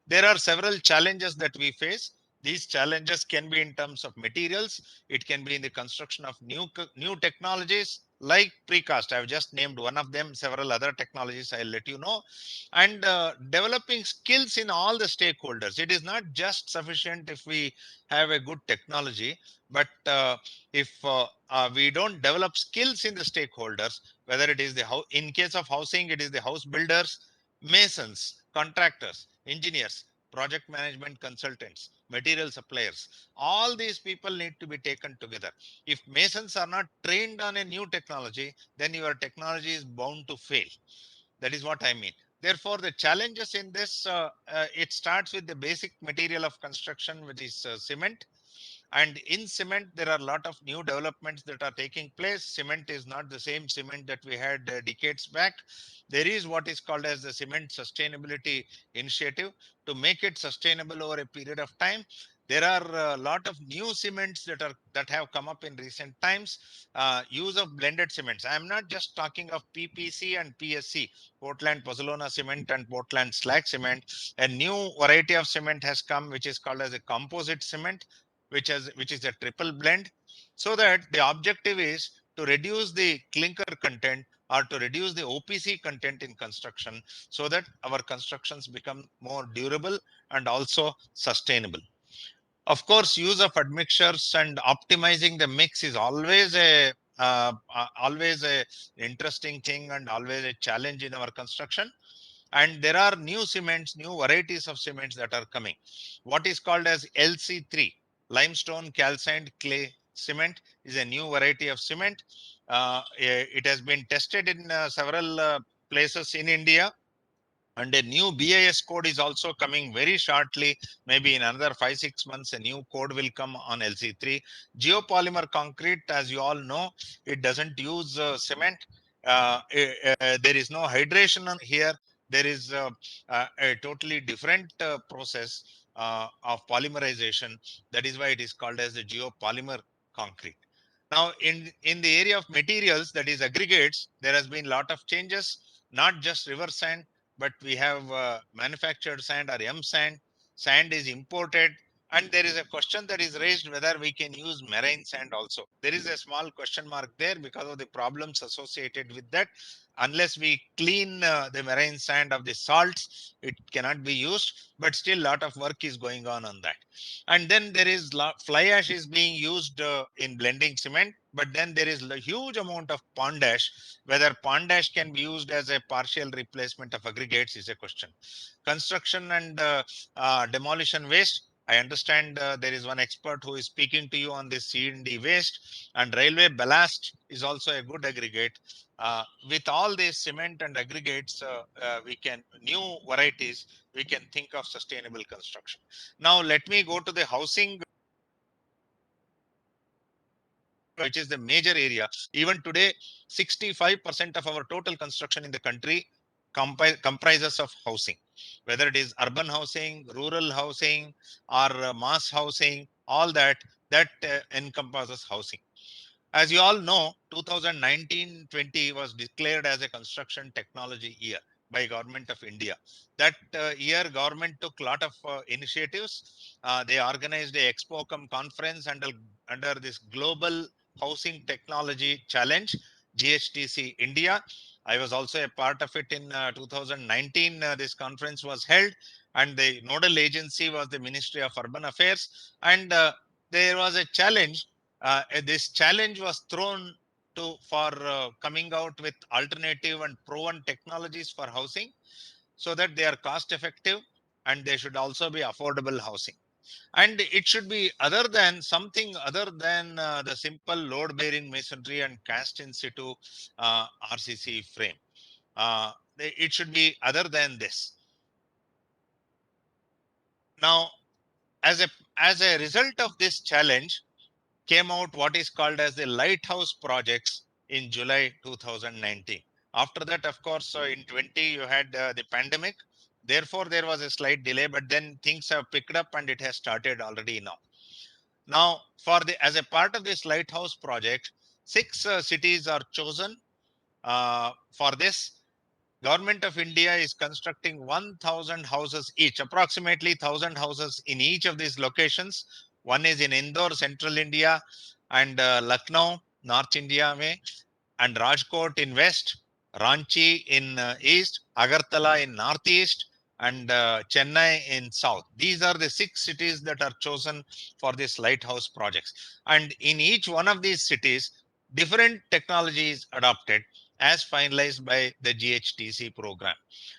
There are several challenges that we face. These challenges can be in terms of materials. It can be in the construction of new technologies like precast. I've just named one of them, several other technologies I'll let you know. And developing skills in all the stakeholders. It is not just sufficient if we have a good technology, but if we don't develop skills in the stakeholders, whether it is in case of housing, it is the house builders, masons, contractors, engineers, project management consultants, material suppliers. All these people need to be taken together. If masons are not trained on a new technology, then your technology is bound to fail. That is what I mean. Therefore, the challenges in this, it starts with the basic material of construction, which is cement. And in cement, there are a lot of new developments that are taking place. Cement is not the same cement that we had decades back. There is what is called as the Cement Sustainability Initiative to make it sustainable over a period of time. There are a lot of new cements that have come up in recent times. Use of blended cements. I am not just talking of PPC and PSC, Portland Pozzolana cement and Portland slag cement. A new variety of cement has come, which is called as a composite cement, which is a triple blend, so that the objective is to reduce the clinker content or to reduce the OPC content in construction, so that our constructions become more durable and also sustainable. Of course, use of admixtures and optimizing the mix is always a interesting thing and always a challenge in our construction. And there are new cements, new varieties of cements that are coming. What is called as LC3, limestone calcined clay cement, is a new variety of cement. It has been tested in several places in India, and a new BIS code is also coming very shortly. Maybe in another 5-6 months, a new code will come on LC3. Geopolymer concrete, as you all know, it doesn't use cement. There is no hydration here. There is a totally different process of polymerization. That is why it is called as the geopolymer concrete. Now, in the area of materials, that is aggregates, there has been a lot of changes, not just river sand, but we have manufactured sand or M sand. Sand is imported. And there is a question that is raised whether we can use marine sand also. There is a small question mark there because of the problems associated with that. Unless we clean the marine sand of the salts, it cannot be used. But still, a lot of work is going on that. And then there is fly ash is being used in blending cement. But then there is a huge amount of pond ash. Whether pond ash can be used as a partial replacement of aggregates is a question. Construction and demolition waste. I understand there is one expert who is speaking to you on this C&D waste, and railway ballast is also a good aggregate. With all these cement and aggregates, we can new varieties, we can think of sustainable construction. Now let me go to the housing, which is the major area. Even today, 65% of our total construction in the country comprises of housing, whether it is urban housing, rural housing, or mass housing, all that encompasses housing. As you all know, 2019-20 was declared as a construction technology year by Government of India. That year, government took a lot of initiatives. They organized a Expocom conference under this Global Housing Technology Challenge, GHTC India. I was also a part of it in 2019. This conference was held, and the nodal agency was the Ministry of Urban Affairs. And there was a challenge. This challenge was thrown for coming out with alternative and proven technologies for housing, so that they are cost effective and they should also be affordable housing. And it should be something other than the simple load bearing masonry and cast in situ RCC frame. It should be other than this. Now, as a result of this challenge, came out what is called as the Lighthouse projects in July 2019. After that, of course, in 20, you had the pandemic. Therefore, there was a slight delay, but then things have picked up and it has started already now. Now, as a part of this Lighthouse project, 6 cities are chosen for this. Government of India is constructing 1,000 houses each, approximately 1,000 houses in each of these locations. One is in Indore, Central India, and Lucknow, North India, and Rajkot in West, Ranchi in East, Agartala in Northeast, and Chennai in South. These are the 6 cities that are chosen for this lighthouse projects. And in each one of these cities, different technology is adopted. as finalized by the GHTC program.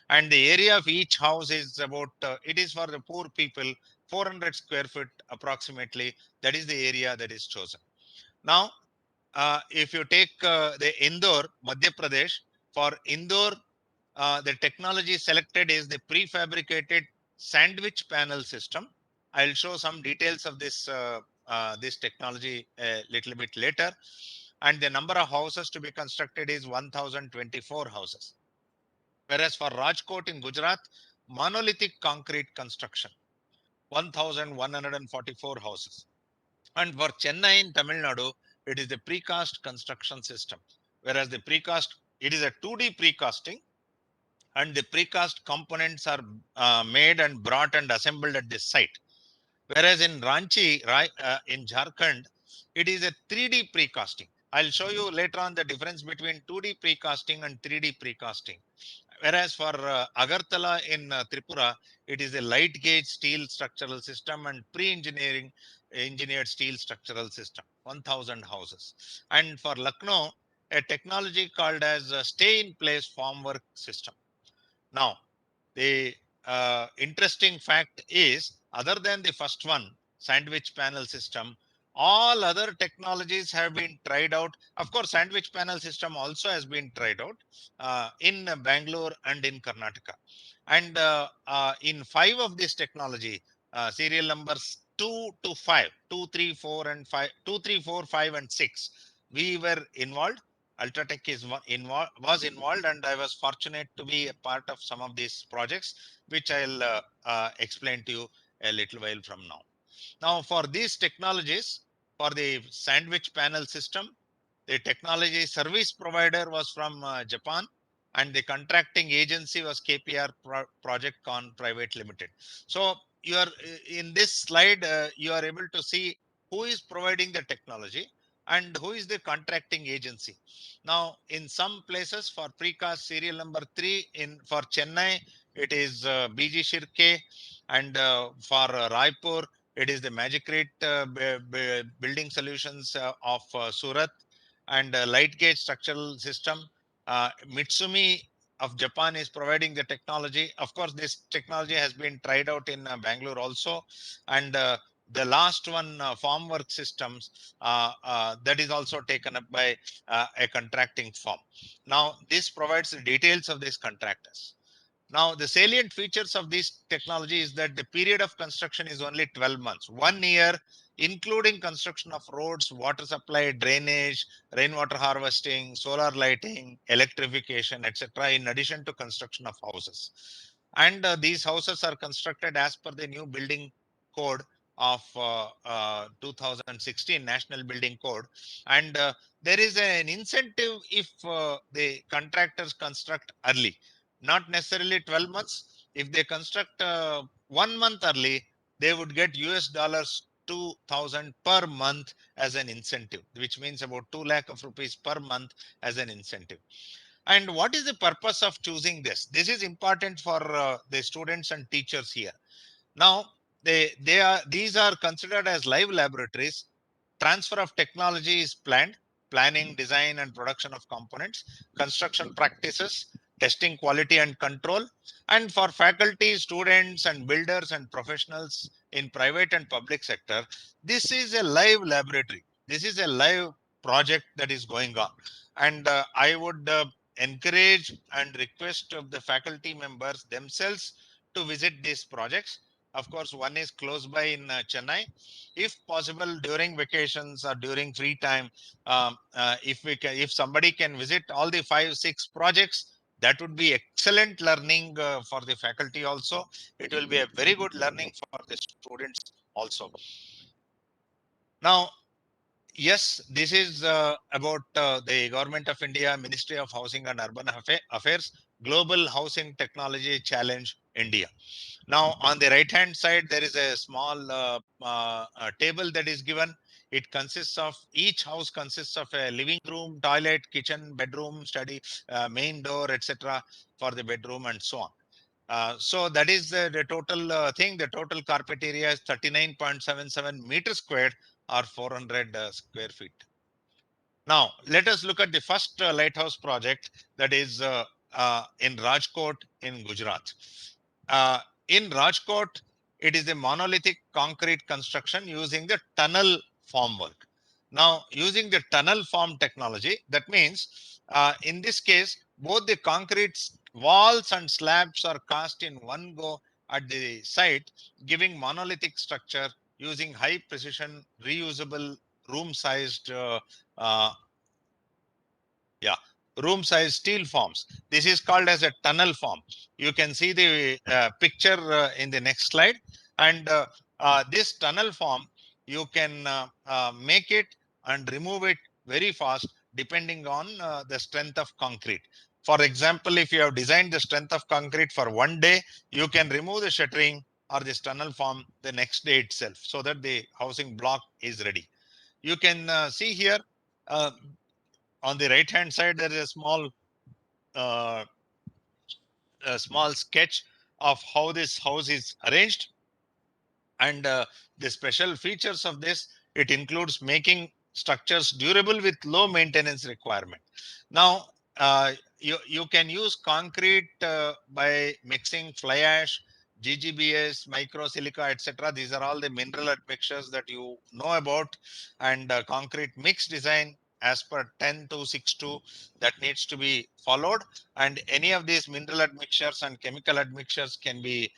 And the area of each house is about, it is for the poor people, 400 square feet approximately. That is the area that is chosen. Now, if you take the Indore, Madhya Pradesh, for Indore, the technology selected is the prefabricated sandwich panel system. I'll show some details of this this technology a little bit later. And the number of houses to be constructed is 1024 houses. Whereas for Rajkot in Gujarat, monolithic concrete construction, 1144 houses. And for Chennai in Tamil Nadu, it is the precast construction system. Whereas the precast, it is a 2D precasting, and the precast components are made and brought and assembled at this site. Whereas in Ranchi, in Jharkhand, it is a 3D precasting. I'll show you later on the difference between 2D precasting and 3D precasting. Whereas for Agartala in Tripura, it is a light gauge steel structural system and engineered steel structural system, 1000 houses. And for Lucknow, a technology called as a stay in place formwork system. Now, the interesting fact is, other than the first one, sandwich panel system, all other technologies have been tried out. Of course, sandwich panel system also has been tried out in Bangalore and in Karnataka. And in 5 of this technology, serial numbers 2 to 5, 2, 3, 4, and 5, 2, 3, 4, 5, and 6, we were involved. Ultratech was involved, and I was fortunate to be a part of some of these projects, which I'll explain to you a little while from now. Now, for these technologies, for the sandwich panel system, the technology service provider was from Japan, and the contracting agency was KPR Project Con Private Limited. So you are in this slide, you are able to see who is providing the technology and who is the contracting agency. Now, in some places for precast serial number 3 for Chennai, it is BG Shirke, and for Raipur, it is the Magicrete Building Solutions of Surat, and light gauge structural system. Mitsumi of Japan is providing the technology. Of course, this technology has been tried out in Bangalore also, and the last one, formwork systems, that is also taken up by a contracting firm. Now, this provides the details of these contractors. Now, the salient features of this technology is that the period of construction is only 12 months, 1 year, including construction of roads, water supply, drainage, rainwater harvesting, solar lighting, electrification, etc., in addition to construction of houses. And these houses are constructed as per the new building code of 2016 National Building Code. And there is an incentive if the contractors construct early, not necessarily 12 months. If they construct 1 month early, they would get US dollars 2,000 per month as an incentive, which means about 2 lakh of rupees per month as an incentive. And what is the purpose of choosing this? This is important for the students and teachers here. Now, these are considered as live laboratories. Transfer of technology is planned, planning, design, and production of components, construction practices, testing quality and control. And for faculty, students, and builders and professionals in private and public sector, this is a live laboratory. This is a live project that is going on. And I would encourage and request of the faculty members themselves to visit these projects. Of course, one is close by in Chennai. If possible, during vacations or during free time, if somebody can visit all the 5, 6 projects, that would be excellent learning for the faculty also. It will be a very good learning for the students also. Now, yes, this is about the Government of India, Ministry of Housing and Urban Affairs, Global Housing Technology Challenge, India. Now, on the right hand side, there is a small table that is given. It consists of, each house consists of a living room, toilet, kitchen, bedroom, study, main door, etc. for the bedroom, and so on. So that is the total thing. The total carpet area is 39.77 meters squared, or 400 square feet. Now, let us look at the first lighthouse project, that is in Rajkot in Gujarat. Uh, in Rajkot, it is a monolithic concrete construction using the tunnel formwork. Now, using the tunnel form technology, that means in this case, both the concrete walls and slabs are cast in one go at the site, giving monolithic structure using high precision, reusable, room-sized uh, yeah, room size steel forms. This is called as a tunnel form. You can see the picture in the next slide. And this tunnel form, you can make it and remove it very fast depending on the strength of concrete. For example, if you have designed the strength of concrete for one day, you can remove the shuttering or this tunnel form the next day itself, so that the housing block is ready. You can see here uh, on the right hand side, there is uh, a small sketch of how this house is arranged. And the special features of this, it includes making structures durable with low maintenance requirement. Now, you can use concrete by mixing fly ash, GGBS, microsilica, etc. These are all the mineral admixtures that you know about. And concrete mix design as per 10.262 that needs to be followed. And any of these mineral admixtures and chemical admixtures can be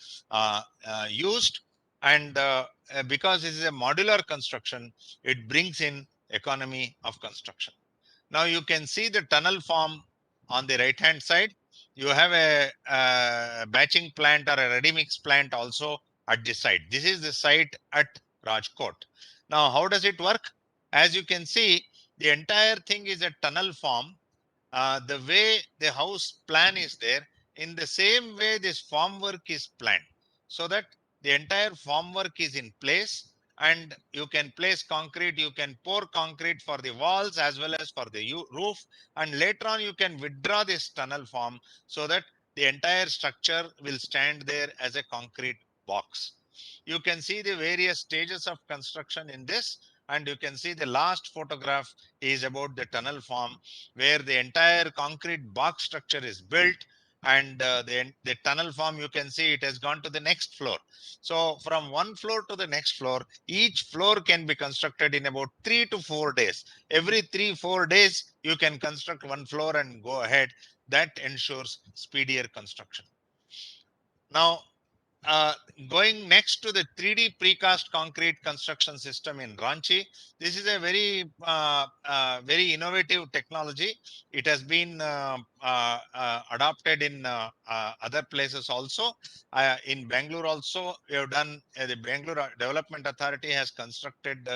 used. And because this is a modular construction, it brings in economy of construction. Now you can see the tunnel form on the right hand side. You have a batching plant or a ready mix plant also at the site. This is the site at Rajkot. Now, how does it work? As you can see, the entire thing is a tunnel form. The way the house plan is there, in the same way this formwork is planned, so that the entire formwork is in place, and you can place concrete, you can pour concrete for the walls as well as for the roof, and later on you can withdraw this tunnel form so that the entire structure will stand there as a concrete box. You can see the various stages of construction in this, and you can see the last photograph is about the tunnel form, where the entire concrete box structure is built. And the tunnel form, you can see it has gone to the next floor. So from one floor to the next floor, each floor can be constructed in about 3 to 4 days. Every 3-4 days, you can construct one floor and go ahead. That ensures speedier construction. Now, uh, going next to the 3D precast concrete construction system in Ranchi. This is a very innovative technology. It has been adopted in other places also. In Bangalore also, we have done, the Bangalore Development Authority has constructed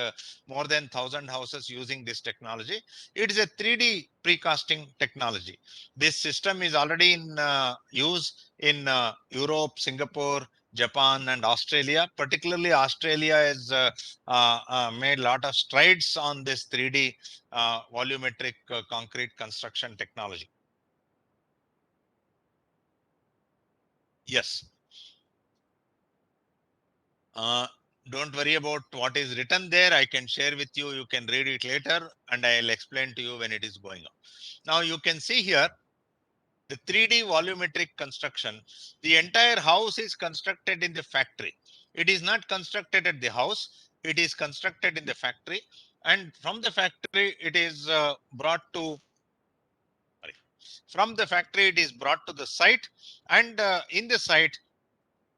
more than 1,000 houses using this technology. It is a 3D precasting technology. This system is already in use in Europe, Singapore, Japan, and Australia. Particularly, Australia has made a lot of strides on this 3D volumetric concrete construction technology. Yes. Don't worry about what is written there. I can share with you. You can read it later, and I'll explain to you when it is going on. Now you can see here the 3D volumetric construction. The entire house is constructed in the factory. It is not constructed at the house. It is constructed in the factory. And from the factory, it is brought to, sorry, from the factory, it is brought to the site. And in the site,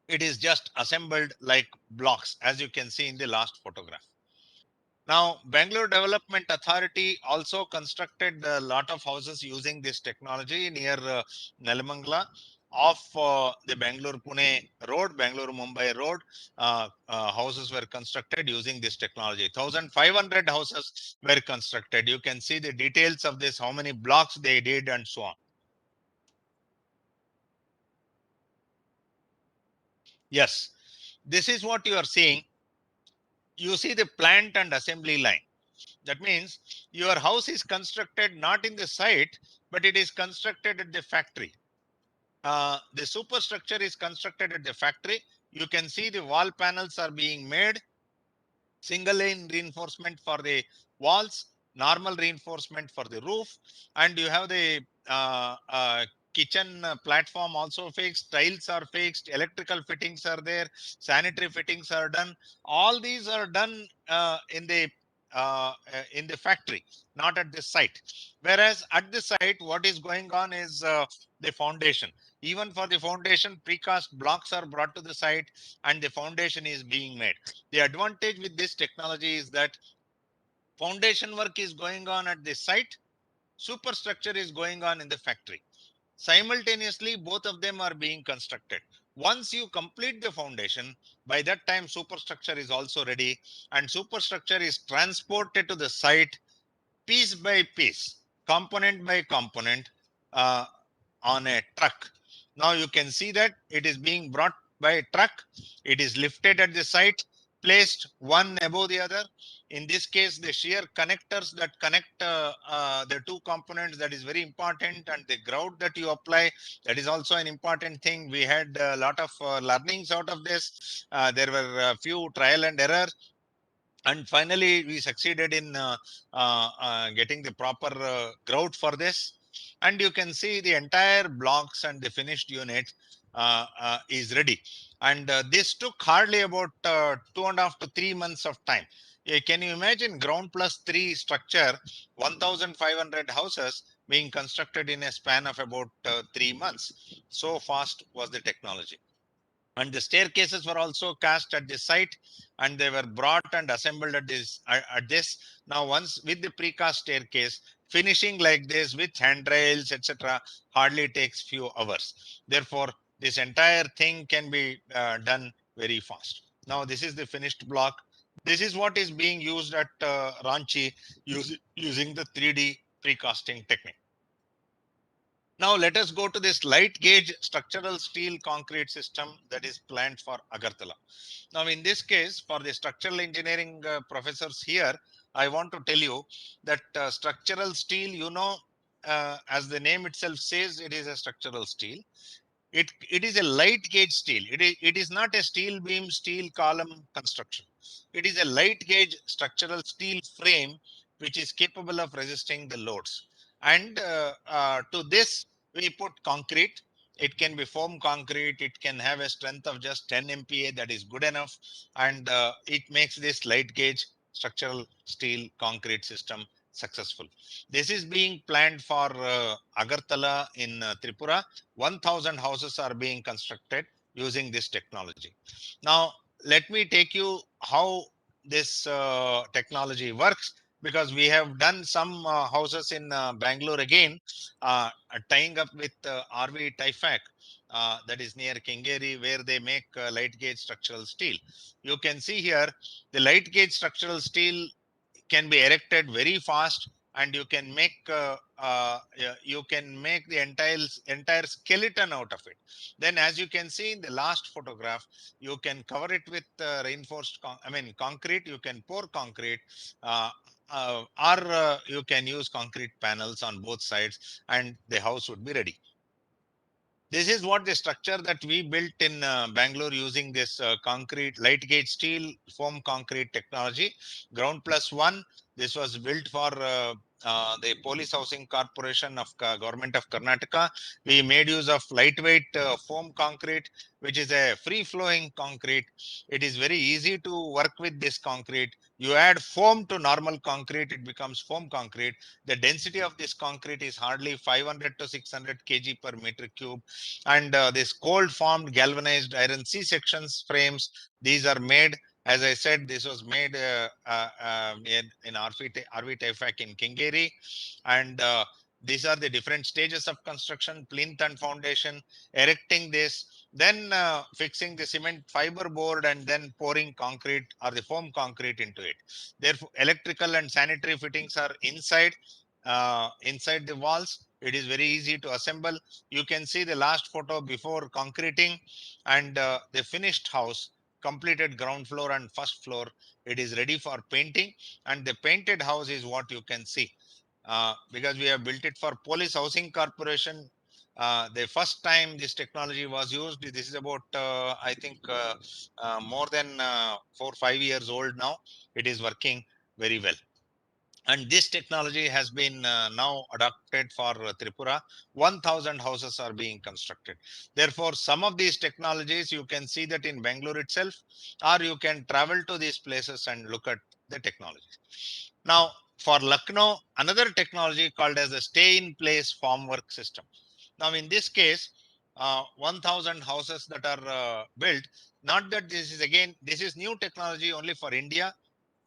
it is just assembled like blocks, as you can see in the last photograph. Now, Bangalore Development Authority also constructed a lot of houses using this technology near Nelamangala off the Bangalore-Pune road, Bangalore-Mumbai road. Houses were constructed using this technology. 1,500 houses were constructed. You can see the details of this, how many blocks they did and so on. Yes, this is what you are seeing. You see the plant and assembly line. That means your house is constructed not in the site, but it is constructed at the factory. The superstructure is constructed at the factory. You can see the wall panels are being made, single lane reinforcement for the walls, normal reinforcement for the roof, and you have the kitchen platform also fixed, tiles are fixed, electrical fittings are there, sanitary fittings are done. All these are done in the factory, not at the site. Whereas at the site, what is going on is the foundation. Even for the foundation, precast blocks are brought to the site and the foundation is being made. The advantage with this technology is that foundation work is going on at the site, superstructure is going on in the factory. Simultaneously, both of them are being constructed. Once you complete the foundation, by that time superstructure is also ready, and superstructure is transported to the site piece by piece, component by component, uh, on a truck. Now you can see that it is being brought by a truck. It is lifted at the site, placed one above the other. In this case, the shear connectors that connect the two components, that is very important, and the grout that you apply, that is also an important thing. We had a lot of learnings out of this. There were a few trial and error, and finally we succeeded in getting the proper grout for this. And you can see the entire blocks and the finished unit is ready. And this took hardly about 2.5 to 3 months of time. Can you imagine ground plus 3 structure, 1,500 houses being constructed in a span of about 3 months? So fast was the technology. And the staircases were also cast at the site, and they were brought and assembled at this. Now once with the precast staircase, finishing like this with handrails, etc., hardly takes few hours. Therefore this entire thing can be done very fast. Now this is the finished block. This is what is being used at Ranchi, using the 3D precasting technique. Now let us go to this light gauge structural steel concrete system that is planned for Agartala. Now in this case, for the structural engineering professors here, I want to tell you that structural steel, as the name itself says, it is a structural steel. It is a light gauge steel. It is not a steel beam, steel column construction. It is a light gauge structural steel frame which is capable of resisting the loads. And to this, we put concrete. It can be foam concrete. It can have a strength of just 10 MPa. That is good enough. And it makes this light gauge structural steel concrete system successful. This is being planned for Agartala in Tripura. 1,000 houses are being constructed using this technology. Now, let me take you how this technology works, because we have done some houses in Bangalore again, tying up with RV Tyfac, that is near Kengeri, where they make light gauge structural steel. You can see here the light gauge structural steel can be erected very fast, and you can make the entire skeleton out of it. Then, as you can see in the last photograph, you can cover it with reinforced concrete. You can pour concrete, or you can use concrete panels on both sides, and the house would be ready. This is what the structure that we built in Bangalore using this concrete light gauge steel foam concrete technology. Ground plus one. This was built for the Police Housing Corporation of Government of Karnataka. We made use of lightweight foam concrete, which is a free flowing concrete. It is very easy to work with this concrete. You add foam to normal concrete, it becomes foam concrete. The density of this concrete is hardly 500 to 600 kg per meter cube. And this cold formed galvanized iron C sections frames, these are made, as I said, this was made in RV Tyfac in Kengeri. And these are the different stages of construction: plinth and foundation, erecting this, then fixing the cement fiber board, and then pouring concrete or the foam concrete into it. Therefore, electrical and sanitary fittings are inside the walls. It is very easy to assemble. You can see the last photo before concreting, and the finished house, completed ground floor and first floor. It is ready for painting, and the painted house is what you can see. Because we have built it for Police Housing Corporation. The first time this technology was used, this is about, I think, more than 4 or 5 years old now. It is working very well. And this technology has been now adopted for Tripura. 1,000 houses are being constructed. Therefore, some of these technologies you can see that in Bangalore itself, or you can travel to these places and look at the technology. Now, for Lucknow, another technology called as the stay in place formwork system. Now, in this case, 1,000 houses that are built, not that this is again, this is new technology only for India.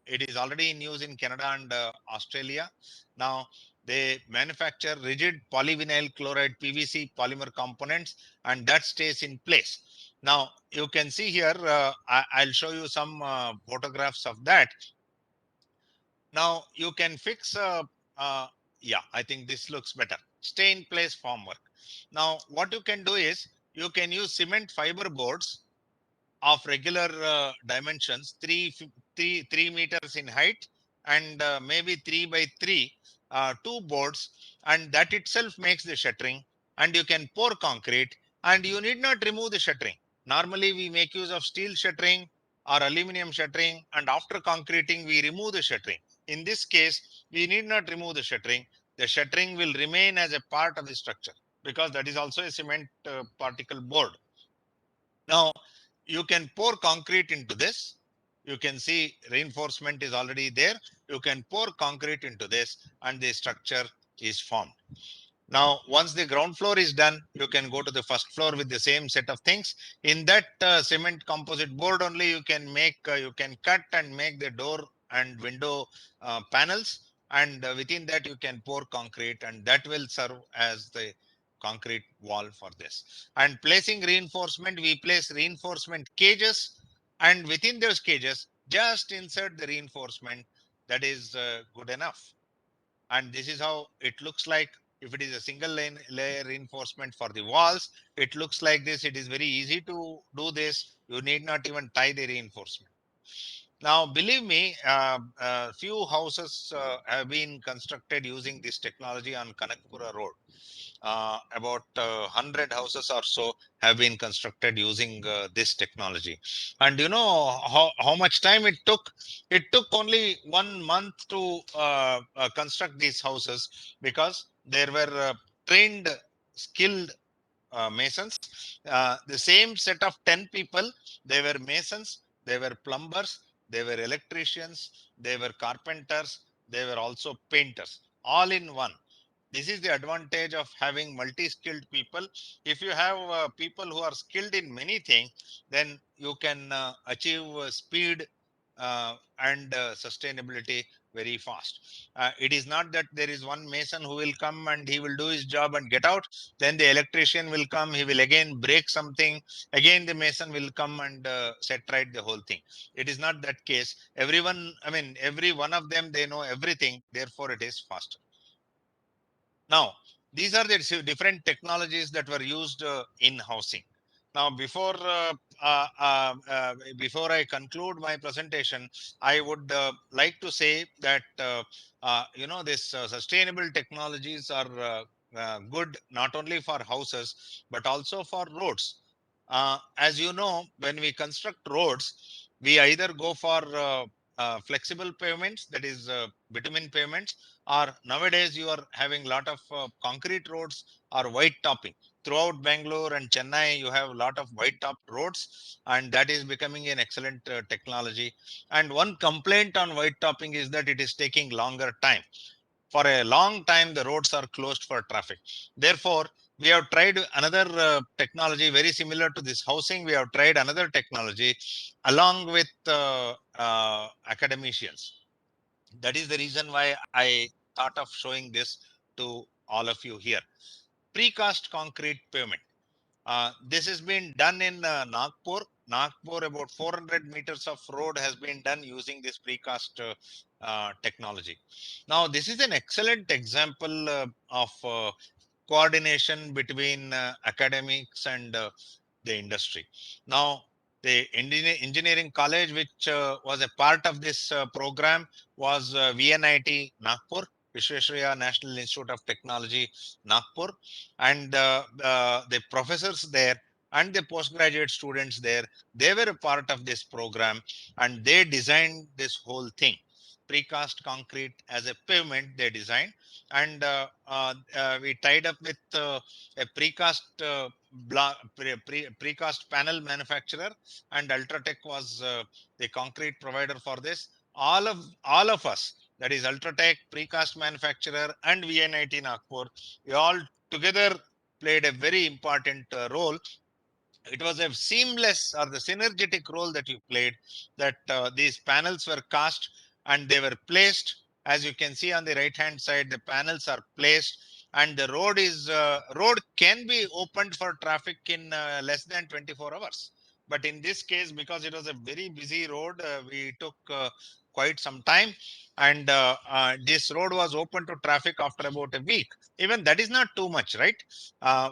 It is already in use in Canada and Australia. Now, they manufacture rigid polyvinyl chloride PVC polymer components, and that stays in place. Now, you can see here, I'll show you some photographs of that. Now, you can fix, yeah, I think this looks better. Stay in place formwork. Now, what you can do is you can use cement fiber boards of regular dimensions, 3 meters in height, and maybe 3 by 3, 2 boards, and that itself makes the shuttering. And you can pour concrete, and you need not remove the shuttering. Normally, we make use of steel shuttering or aluminum shuttering, and after concreting, we remove the shuttering. In this case, we need not remove the shuttering. The shuttering will remain as a part of the structure because that is also a cement particle board. Now, you can pour concrete into this. You can see reinforcement is already there. You can pour concrete into this and the structure is formed. Now, once the ground floor is done, you can go to the first floor with the same set of things. In that cement composite board only, you can make, you can cut and make the door and window panels. And within that, you can pour concrete, and that will serve as the concrete wall for this. And placing reinforcement, we place reinforcement cages, and within those cages, just insert the reinforcement. That is good enough. And this is how it looks like. If it is a single layer reinforcement for the walls, it looks like this. It is very easy to do this. You need not even tie the reinforcement. Now, believe me, few houses have been constructed using this technology on Kanakpura Road. About 100 houses or so have been constructed using this technology. And you know how much time it took? It took only 1 month to construct these houses because there were trained, skilled masons. The same set of 10 people, they were masons, they were plumbers, they were electricians, they were carpenters, they were also painters, all in one. This is the advantage of having multi-skilled people. If you have people who are skilled in many things, then you can achieve speed and sustainability very fast. It is not that there is one mason who will come and he will do his job and get out. Then the electrician will come, he will again break something. Again, the mason will come and set right the whole thing. It is not that case. Everyone, I mean, every one of them, they know everything. Therefore, it is faster. Now, these are the different technologies that were used in housing. Now, before I conclude my presentation, I would like to say that you know, this sustainable technologies are good not only for houses but also for roads. As you know, when we construct roads, we either go for flexible pavements, that is bitumen pavements, or nowadays you are having a lot of concrete roads or white topping. Throughout Bangalore and Chennai, you have a lot of white top roads, and that is becoming an excellent technology. And one complaint on white topping is that it is taking longer time. For a long time, the roads are closed for traffic. Therefore, we have tried another technology very similar to this housing. We have tried another technology along with academicians. That is the reason why I thought of showing this to all of you here. Precast concrete pavement. This has been done in Nagpur. Nagpur, about 400 meters of road has been done using this precast technology. Now, this is an excellent example of coordination between academics and the industry. Now, the engineering college, which was a part of this program, was VNIT Nagpur, Visvesvaraya National Institute of Technology, Nagpur, and the professors there and the postgraduate students there, they were a part of this program, and they designed this whole thing. precast concrete as a pavement they designed, and we tied up with a precast panel manufacturer, and Ultratech was the concrete provider for this. All of us, that is Ultratech, precast manufacturer, and VNIT Nagpur, we all together played a very important role. It was a seamless or the synergetic role that you played, that these panels were cast and they were placed. As you can see on the right hand side, the panels are placed, and the road can be opened for traffic in less than 24 hours. But in this case, because it was a very busy road, we took quite some time, and this road was open to traffic after about a week. Even that is not too much, right?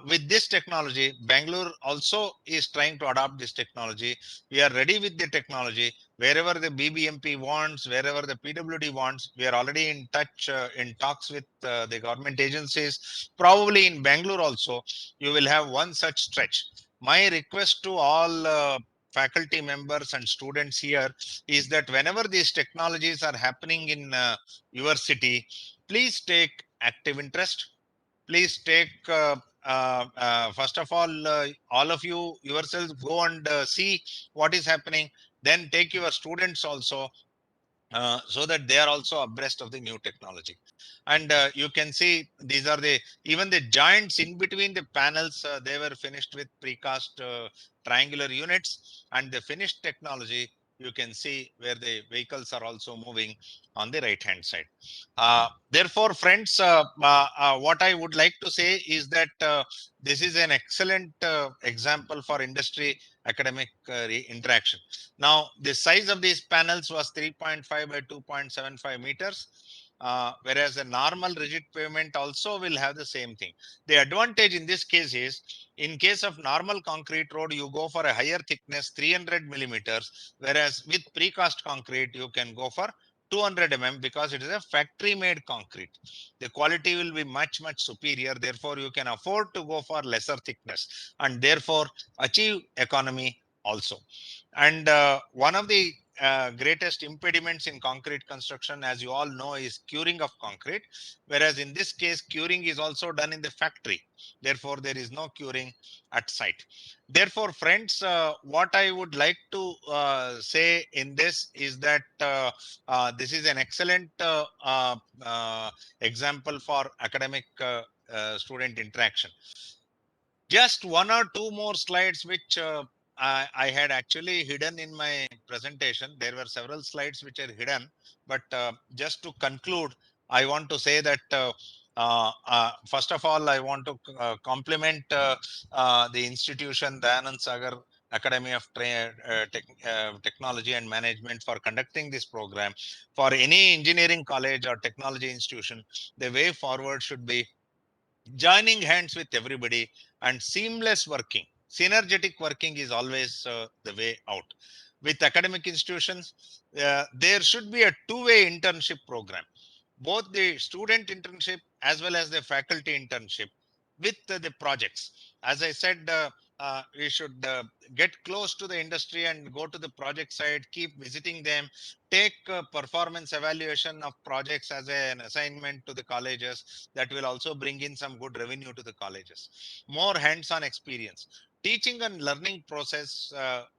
With this technology, Bangalore also is trying to adopt this technology. We are ready with the technology. Wherever the BBMP wants, wherever the PWD wants, we are already in touch, in talks with the government agencies. Probably in Bangalore also, you will have one such stretch. My request to all faculty members and students here is that whenever these technologies are happening in your city, please take active interest. Please take first of all of you yourselves go and see what is happening. Then take your students also, so that they are also abreast of the new technology. And you can see these are the even the joints in between the panels, they were finished with precast triangular units, and the finished technology you can see where the vehicles are also moving on the right hand side. Therefore, friends, what I would like to say is that this is an excellent example for industry academic interaction. Now, the size of these panels was 3.5 by 2.75 meters, whereas a normal rigid pavement also will have the same thing. The advantage in this case is, in case of normal concrete road, you go for a higher thickness, 300 millimeters, whereas with precast concrete, you can go for 200 because it is a factory made concrete. The quality will be much, much superior. Therefore, you can afford to go for lesser thickness and therefore achieve economy also. And one of the greatest impediments in concrete construction, as you all know, is curing of concrete. Whereas in this case, curing is also done in the factory. Therefore, there is no curing at site. Therefore, friends, what I would like to say in this is that this is an excellent example for academic student interaction. Just one or two more slides, which I had actually hidden in my presentation. There were several slides which are hidden, but just to conclude, I want to say that first of all, I want to compliment the institution, Dayanand Sagar Academy of Technology and Management, for conducting this program. For any engineering college or technology institution, the way forward should be joining hands with everybody and seamless working. Synergetic working is always the way out. With academic institutions, there should be a two-way internship program, both the student internship as well as the faculty internship with the projects. As I said, we should get close to the industry and go to the project site, keep visiting them, take performance evaluation of projects as an assignment to the colleges. That will also bring in some good revenue to the colleges. More hands-on experience. Teaching and learning process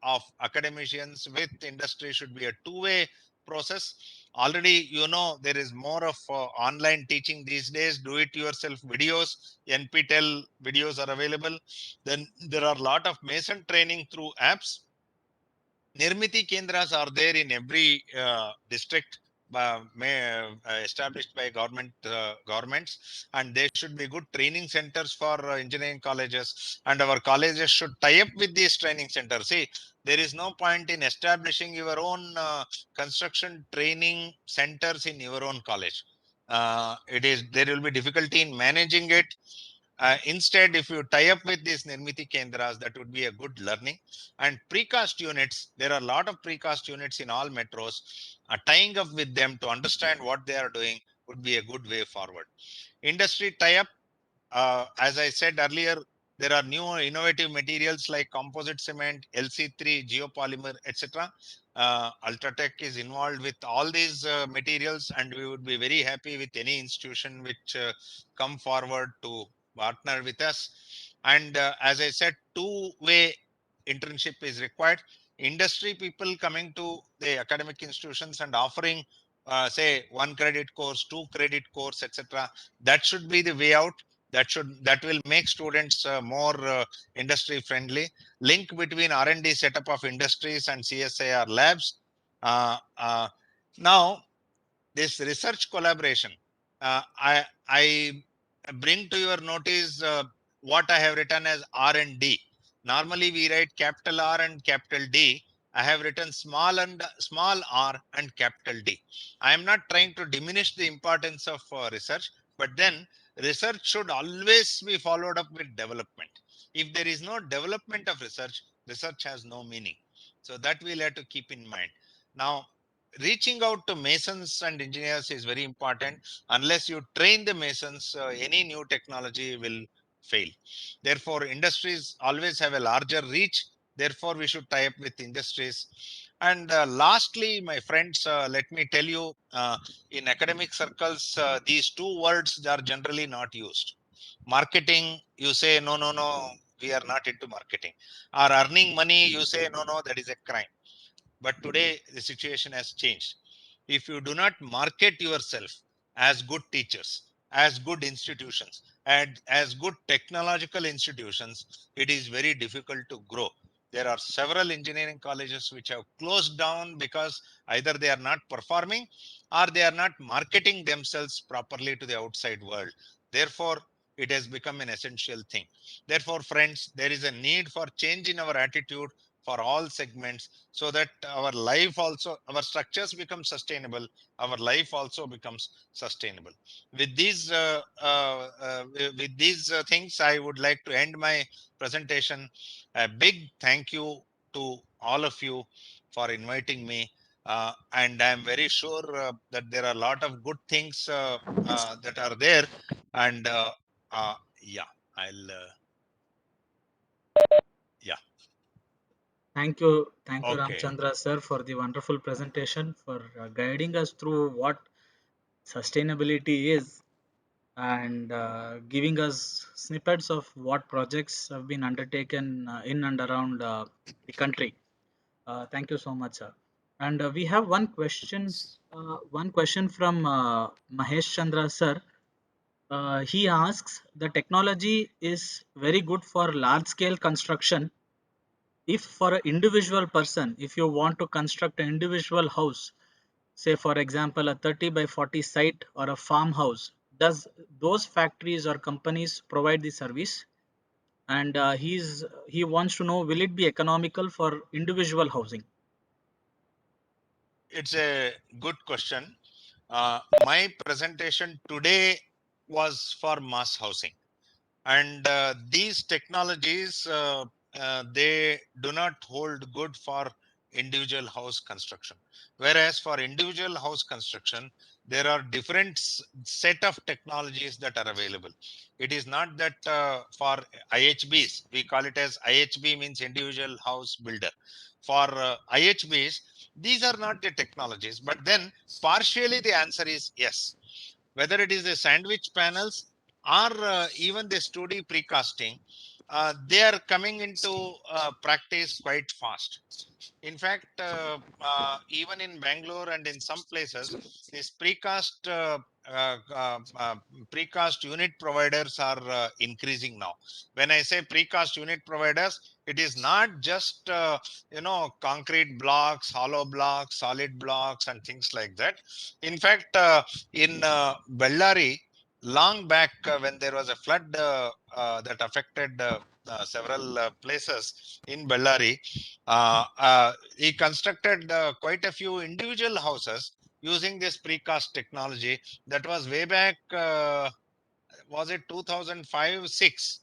of academicians with industry should be a two-way process. Already, you know, there is more of online teaching these days. Do it yourself videos, NPTEL videos are available. Then there are a lot of mason training through apps. Nirmiti Kendras are there in every district, established by governments, and there should be good training centers for engineering colleges, and our colleges should tie up with these training centers. See, there is no point in establishing your own construction training centers in your own college. There will be difficulty in managing it. Instead, if you tie up with these Nirmiti Kendras, that would be a good learning. And precast units, there are a lot of precast units in all metros. Tying up with them to understand what they are doing would be a good way forward. Industry tie-up, as I said earlier, there are new innovative materials like composite cement, LC3, geopolymer, etc. Ultratech is involved with all these materials, and we would be very happy with any institution which come forward to partner with us. And as I said, two-way internship is required. Industry people coming to the academic institutions and offering say 1 credit course, 2 credit course, etc. That should be the way out. That will make students more industry friendly. Link between R&D setup of industries and CSIR labs. Now this research collaboration, I bring to your notice what I have written as R&D. Normally we write capital R and capital D. I have written small r and capital D. I am not trying to diminish the importance of research, but then research should always be followed up with development. If there is no development of research, research has no meaning. So that we'll have to keep in mind. Now, reaching out to masons and engineers is very important. Unless you train the masons, any new technology will fail. Therefore, industries always have a larger reach. Therefore, we should tie up with industries. And lastly, my friends, let me tell you, in academic circles, these two words are generally not used. Marketing, you say, no, no, no, we are not into marketing. Or earning money, you say, no, no, that is a crime. But today the situation has changed. If you do not market yourself as good teachers, as good institutions, and as good technological institutions, it is very difficult to grow. There are several engineering colleges which have closed down because either they are not performing or they are not marketing themselves properly to the outside world. Therefore, it has become an essential thing. Therefore, friends, there is a need for change in our attitude for all segments, so that our life also, our structures become sustainable, our life also becomes sustainable. With these things, I would like to end my presentation. A big thank you to all of you for inviting me, and I'm very sure that there are a lot of good things that are there. And yeah, I'll yeah. Thank you, Okay. Ramchandra sir, for the wonderful presentation, for guiding us through what sustainability is, and giving us snippets of what projects have been undertaken in and around the country. Thank you so much, sir. And we have one question from Mahesh Chandra sir. He asks, the technology is very good for large scale construction. If for an individual person, if you want to construct an individual house, say for example a 30 by 40 site or a farmhouse, does those factories or companies provide the service? And he wants to know, will it be economical for individual housing? It's a good question. My presentation today was for mass housing, and these technologies they do not hold good for individual house construction. Whereas for individual house construction, there are different set of technologies that are available. It is not that for IHBs, we call it as IHB, means individual house builder. For IHBs, these are not the technologies, but then partially the answer is yes. Whether it is the sandwich panels or even the 2D precasting, they are coming into practice quite fast. In fact, even in Bangalore and in some places, these precast unit providers are increasing now. When I say precast unit providers, it is not just concrete blocks, hollow blocks, solid blocks, and things like that. In fact, in Bellary, long back when there was a flood that affected several places in Bellary, he constructed quite a few individual houses using this precast technology. That was way back, was it 2005, 6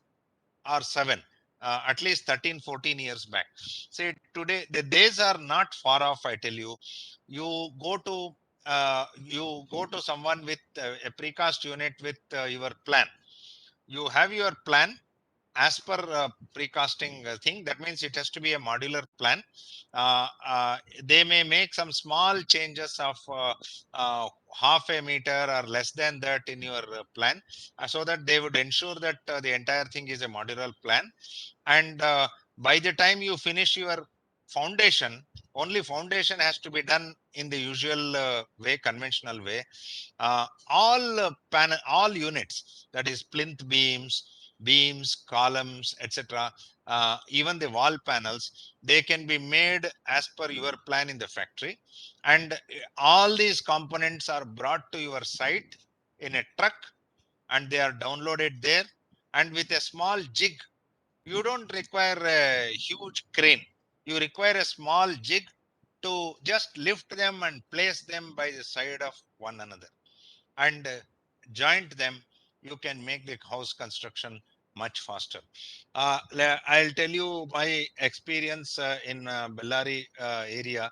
or 7? At least 13-14 years back. See, today the days are not far off, I tell you. You go to someone with a precast unit with your plan. You have your plan, as per precasting thing, that means it has to be a modular plan. They may make some small changes of half a meter or less than that in your plan, so that they would ensure that the entire thing is a modular plan. And by the time you finish your foundation, only foundation has to be done in the usual way, conventional way. All units, that is plinth beams, columns, etc., even the wall panels, they can be made as per your plan in the factory. And all these components are brought to your site in a truck, and they are downloaded there. And with a small jig, you don't require a huge crane. You require a small jig to just lift them and place them by the side of one another, and joint them. You can make the house construction much faster. I'll tell you my experience in Bellary area.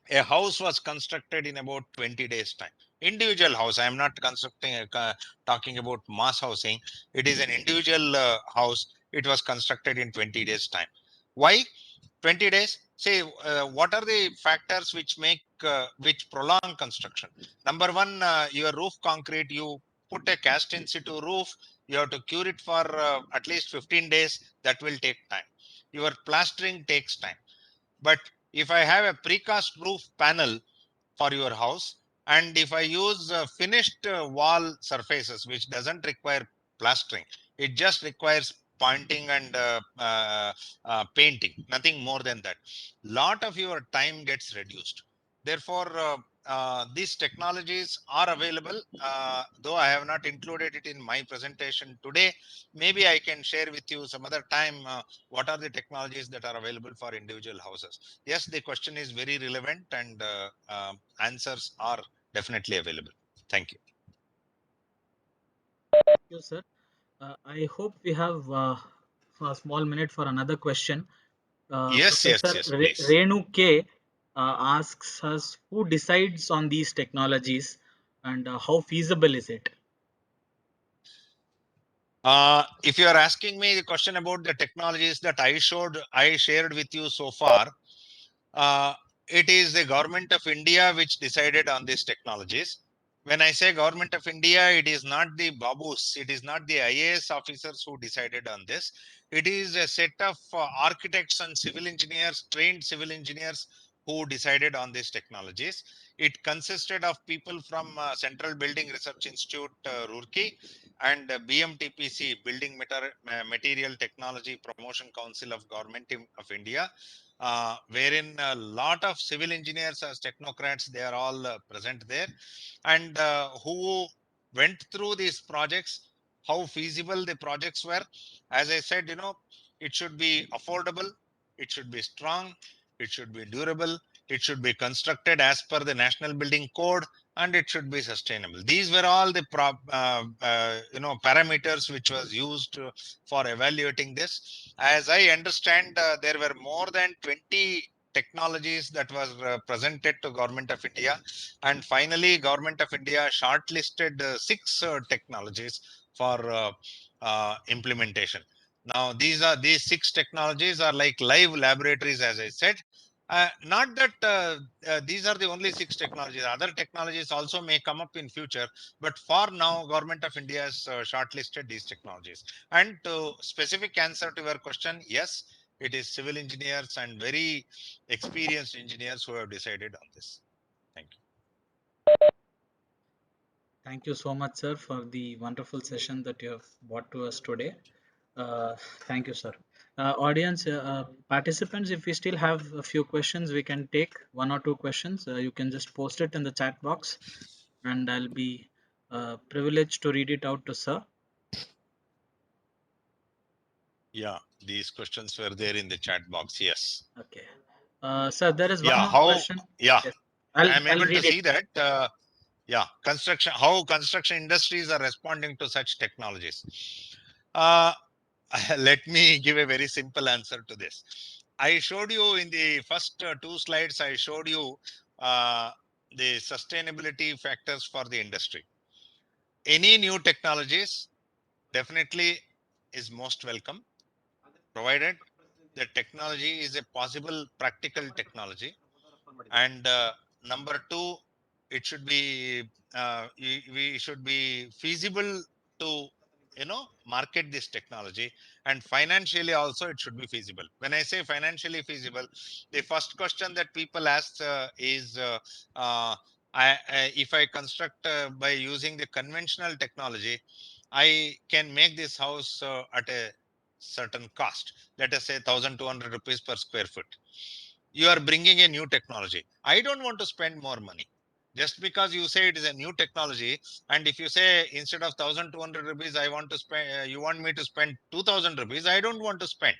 A house was constructed in about 20 days time. Individual house. I am not talking about mass housing. It is an individual house. It was constructed in 20 days time. Why 20 days? Say, what are the factors which prolong construction? Number one, your roof concrete, you put a cast in situ roof, you have to cure it for at least 15 days. That will take time. Your plastering takes time. But if I have a precast roof panel for your house, and if I use finished wall surfaces, which doesn't require plastering, it just requires pointing and painting, nothing more than that. Lot of your time gets reduced. Therefore, these technologies are available, though I have not included it in my presentation today. Maybe I can share with you some other time what are the technologies that are available for individual houses. Yes, the question is very relevant, and answers are definitely available. Thank you. Thank you, sir. I hope we have a small minute for another question. Yes, Professor please. Renu K asks us, who decides on these technologies and how feasible is it? If you are asking me the question about the technologies that I shared with you so far, uh, it is the government of India which decided on these technologies. When I say government of India, it is not the babus, it is not the IAS officers who decided on this. It is a set of architects and civil engineers, trained civil engineers, who decided on these technologies. It consisted of people from Central Building Research Institute, Roorkee, and BMTPC, Material Technology Promotion Council of Government of India, wherein a lot of civil engineers as technocrats, they are all present there, and who went through these projects, how feasible the projects were. As I said, it should be affordable, it should be strong, it should be durable, it should be constructed as per the National Building Code, and it should be sustainable. These were all the parameters which was used for evaluating this. As I understand, there were more than 20 technologies that was presented to Government of India, and finally Government of India shortlisted 6 technologies for implementation. Now these 6 technologies are like live laboratories, as I said. Not that these are the only 6 technologies. Other technologies also may come up in future, but for now, Government of India has shortlisted these technologies. And to specific answer to your question, yes, it is civil engineers and very experienced engineers who have decided on this. Thank you. Thank you so much, sir, for the wonderful session that you have brought to us today. Thank you, sir. Audience, participants, if we still have a few questions, we can take 1 or 2 questions. You can just post it in the chat box, and I'll be privileged to read it out to sir. Yeah, these questions were there in the chat box. Yes. Okay. Sir, there is one Yeah, more question. yeah, Yes. I'm I'll able to read it. see that. How construction industries are responding to such technologies. Uh, Let me give a very simple answer to this. I showed you in the first 2 slides, I showed you the sustainability factors for the industry. Any new technologies, definitely is most welcome, provided the technology is a possible practical technology. And number two, it should be we should be feasible to market this technology, and financially also it should be feasible. When I say financially feasible, the first question that people ask is if I construct by using the conventional technology, I can make this house at a certain cost, let us say 1,200 rupees per square foot. You are bringing a new technology. I don't want to spend more money. Just because you say it is a new technology, and if you say instead of 1,200 rupees, I want to spend, you want me to spend 2,000 rupees, I don't want to spend.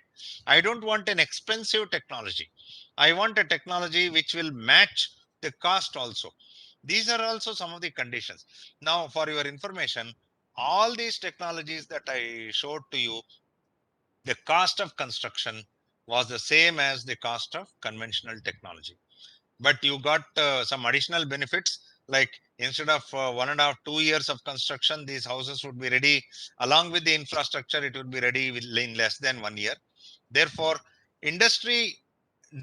I don't want an expensive technology. I want a technology which will match the cost also. These are also some of the conditions. Now, for your information, all these technologies that I showed to you, the cost of construction was the same as the cost of conventional technology. But you got some additional benefits, like instead of 1.5 to 2 years of construction, these houses would be ready along with the infrastructure. It would be ready in less than 1 year. Therefore, industry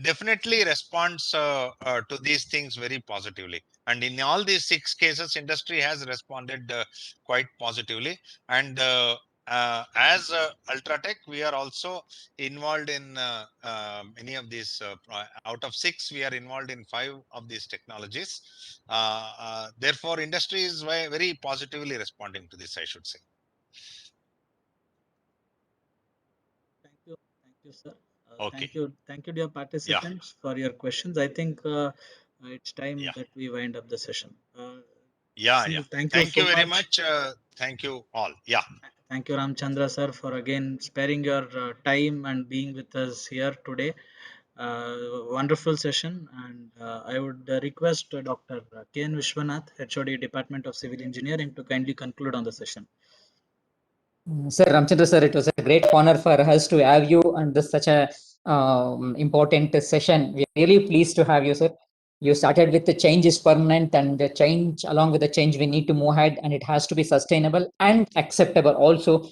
definitely responds to these things very positively. And in all these 6 cases, industry has responded quite positively. And as Ultratech, we are also involved in many of these. Out of 6, we are involved in 5 of these technologies. Therefore, industry is very positively responding to this, I should say. Thank you, sir. Okay. Thank you, dear participants, for your questions. I think it's time Yeah. that we wind up the session. Yeah. Thank you Thank so you very much. much. Thank you all. Yeah. Thank you, Ramchandra sir, for again sparing your time and being with us here today. Wonderful session, and I would request Dr. K.N. Vishwanath, HOD Department of Civil Engineering, to kindly conclude on the session. Sir Ramchandra sir, it was a great honor for us to have you on this such a important session. We are really pleased to have you, sir. You started with the change is permanent, and the change, along with the change, we need to move ahead, and it has to be sustainable and acceptable also,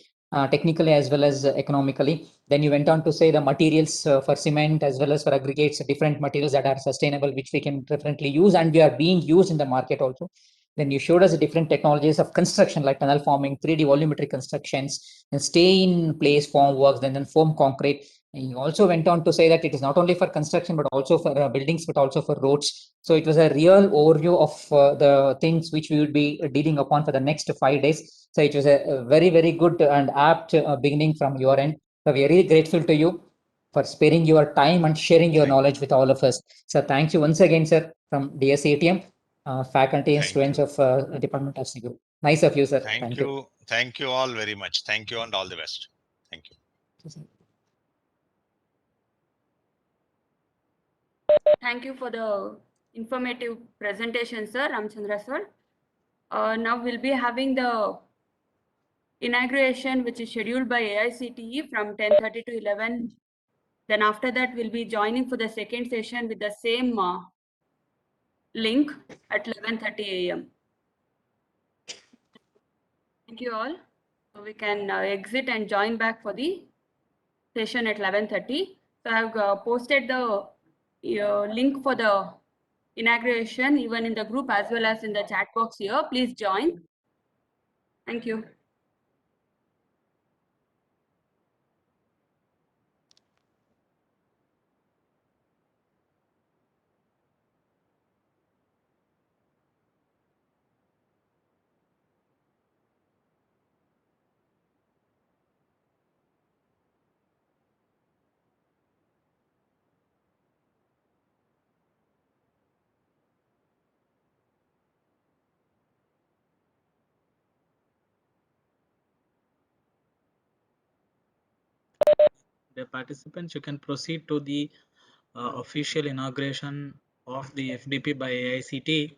technically as well as economically. Then you went on to say the materials for cement as well as for aggregates, different materials that are sustainable, which we can definitely use, and we are being used in the market also. Then you showed us the different technologies of construction like tunnel forming, 3D volumetric constructions, and stay in place form works, then foam concrete. And you also went on to say that it is not only for construction, but also for buildings, but also for roads. So it was a real overview of the things which we would be dealing upon for the next 5 days. So it was a very, very good and apt beginning from your end. So we are really grateful to you for sparing your time and sharing your knowledge with all of us. So thank you once again, sir, from DSATM. Faculty and Thank students you. of Department of Civil. Nice of you, sir. Thank you. Thank you all very much. Thank you and all the best. Thank you. Thank you for the informative presentation, sir, Ramchandra sir. Now we'll be having the inauguration, which is scheduled by AICTE from 10:30 to 11. Then after that, we'll be joining for the second session with the same link at 11:30 a.m. Thank you all. So we can exit and join back for the session at 11:30. So I have posted the link for the inauguration even in the group as well as in the chat box here. Please join. Thank you. Dear participants, you can proceed to the official inauguration of the FDP by AICTE.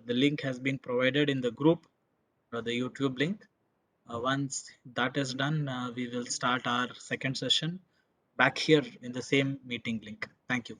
The link has been provided in the group, the YouTube link. Once that is done, we will start our second session back here in the same meeting link. Thank you.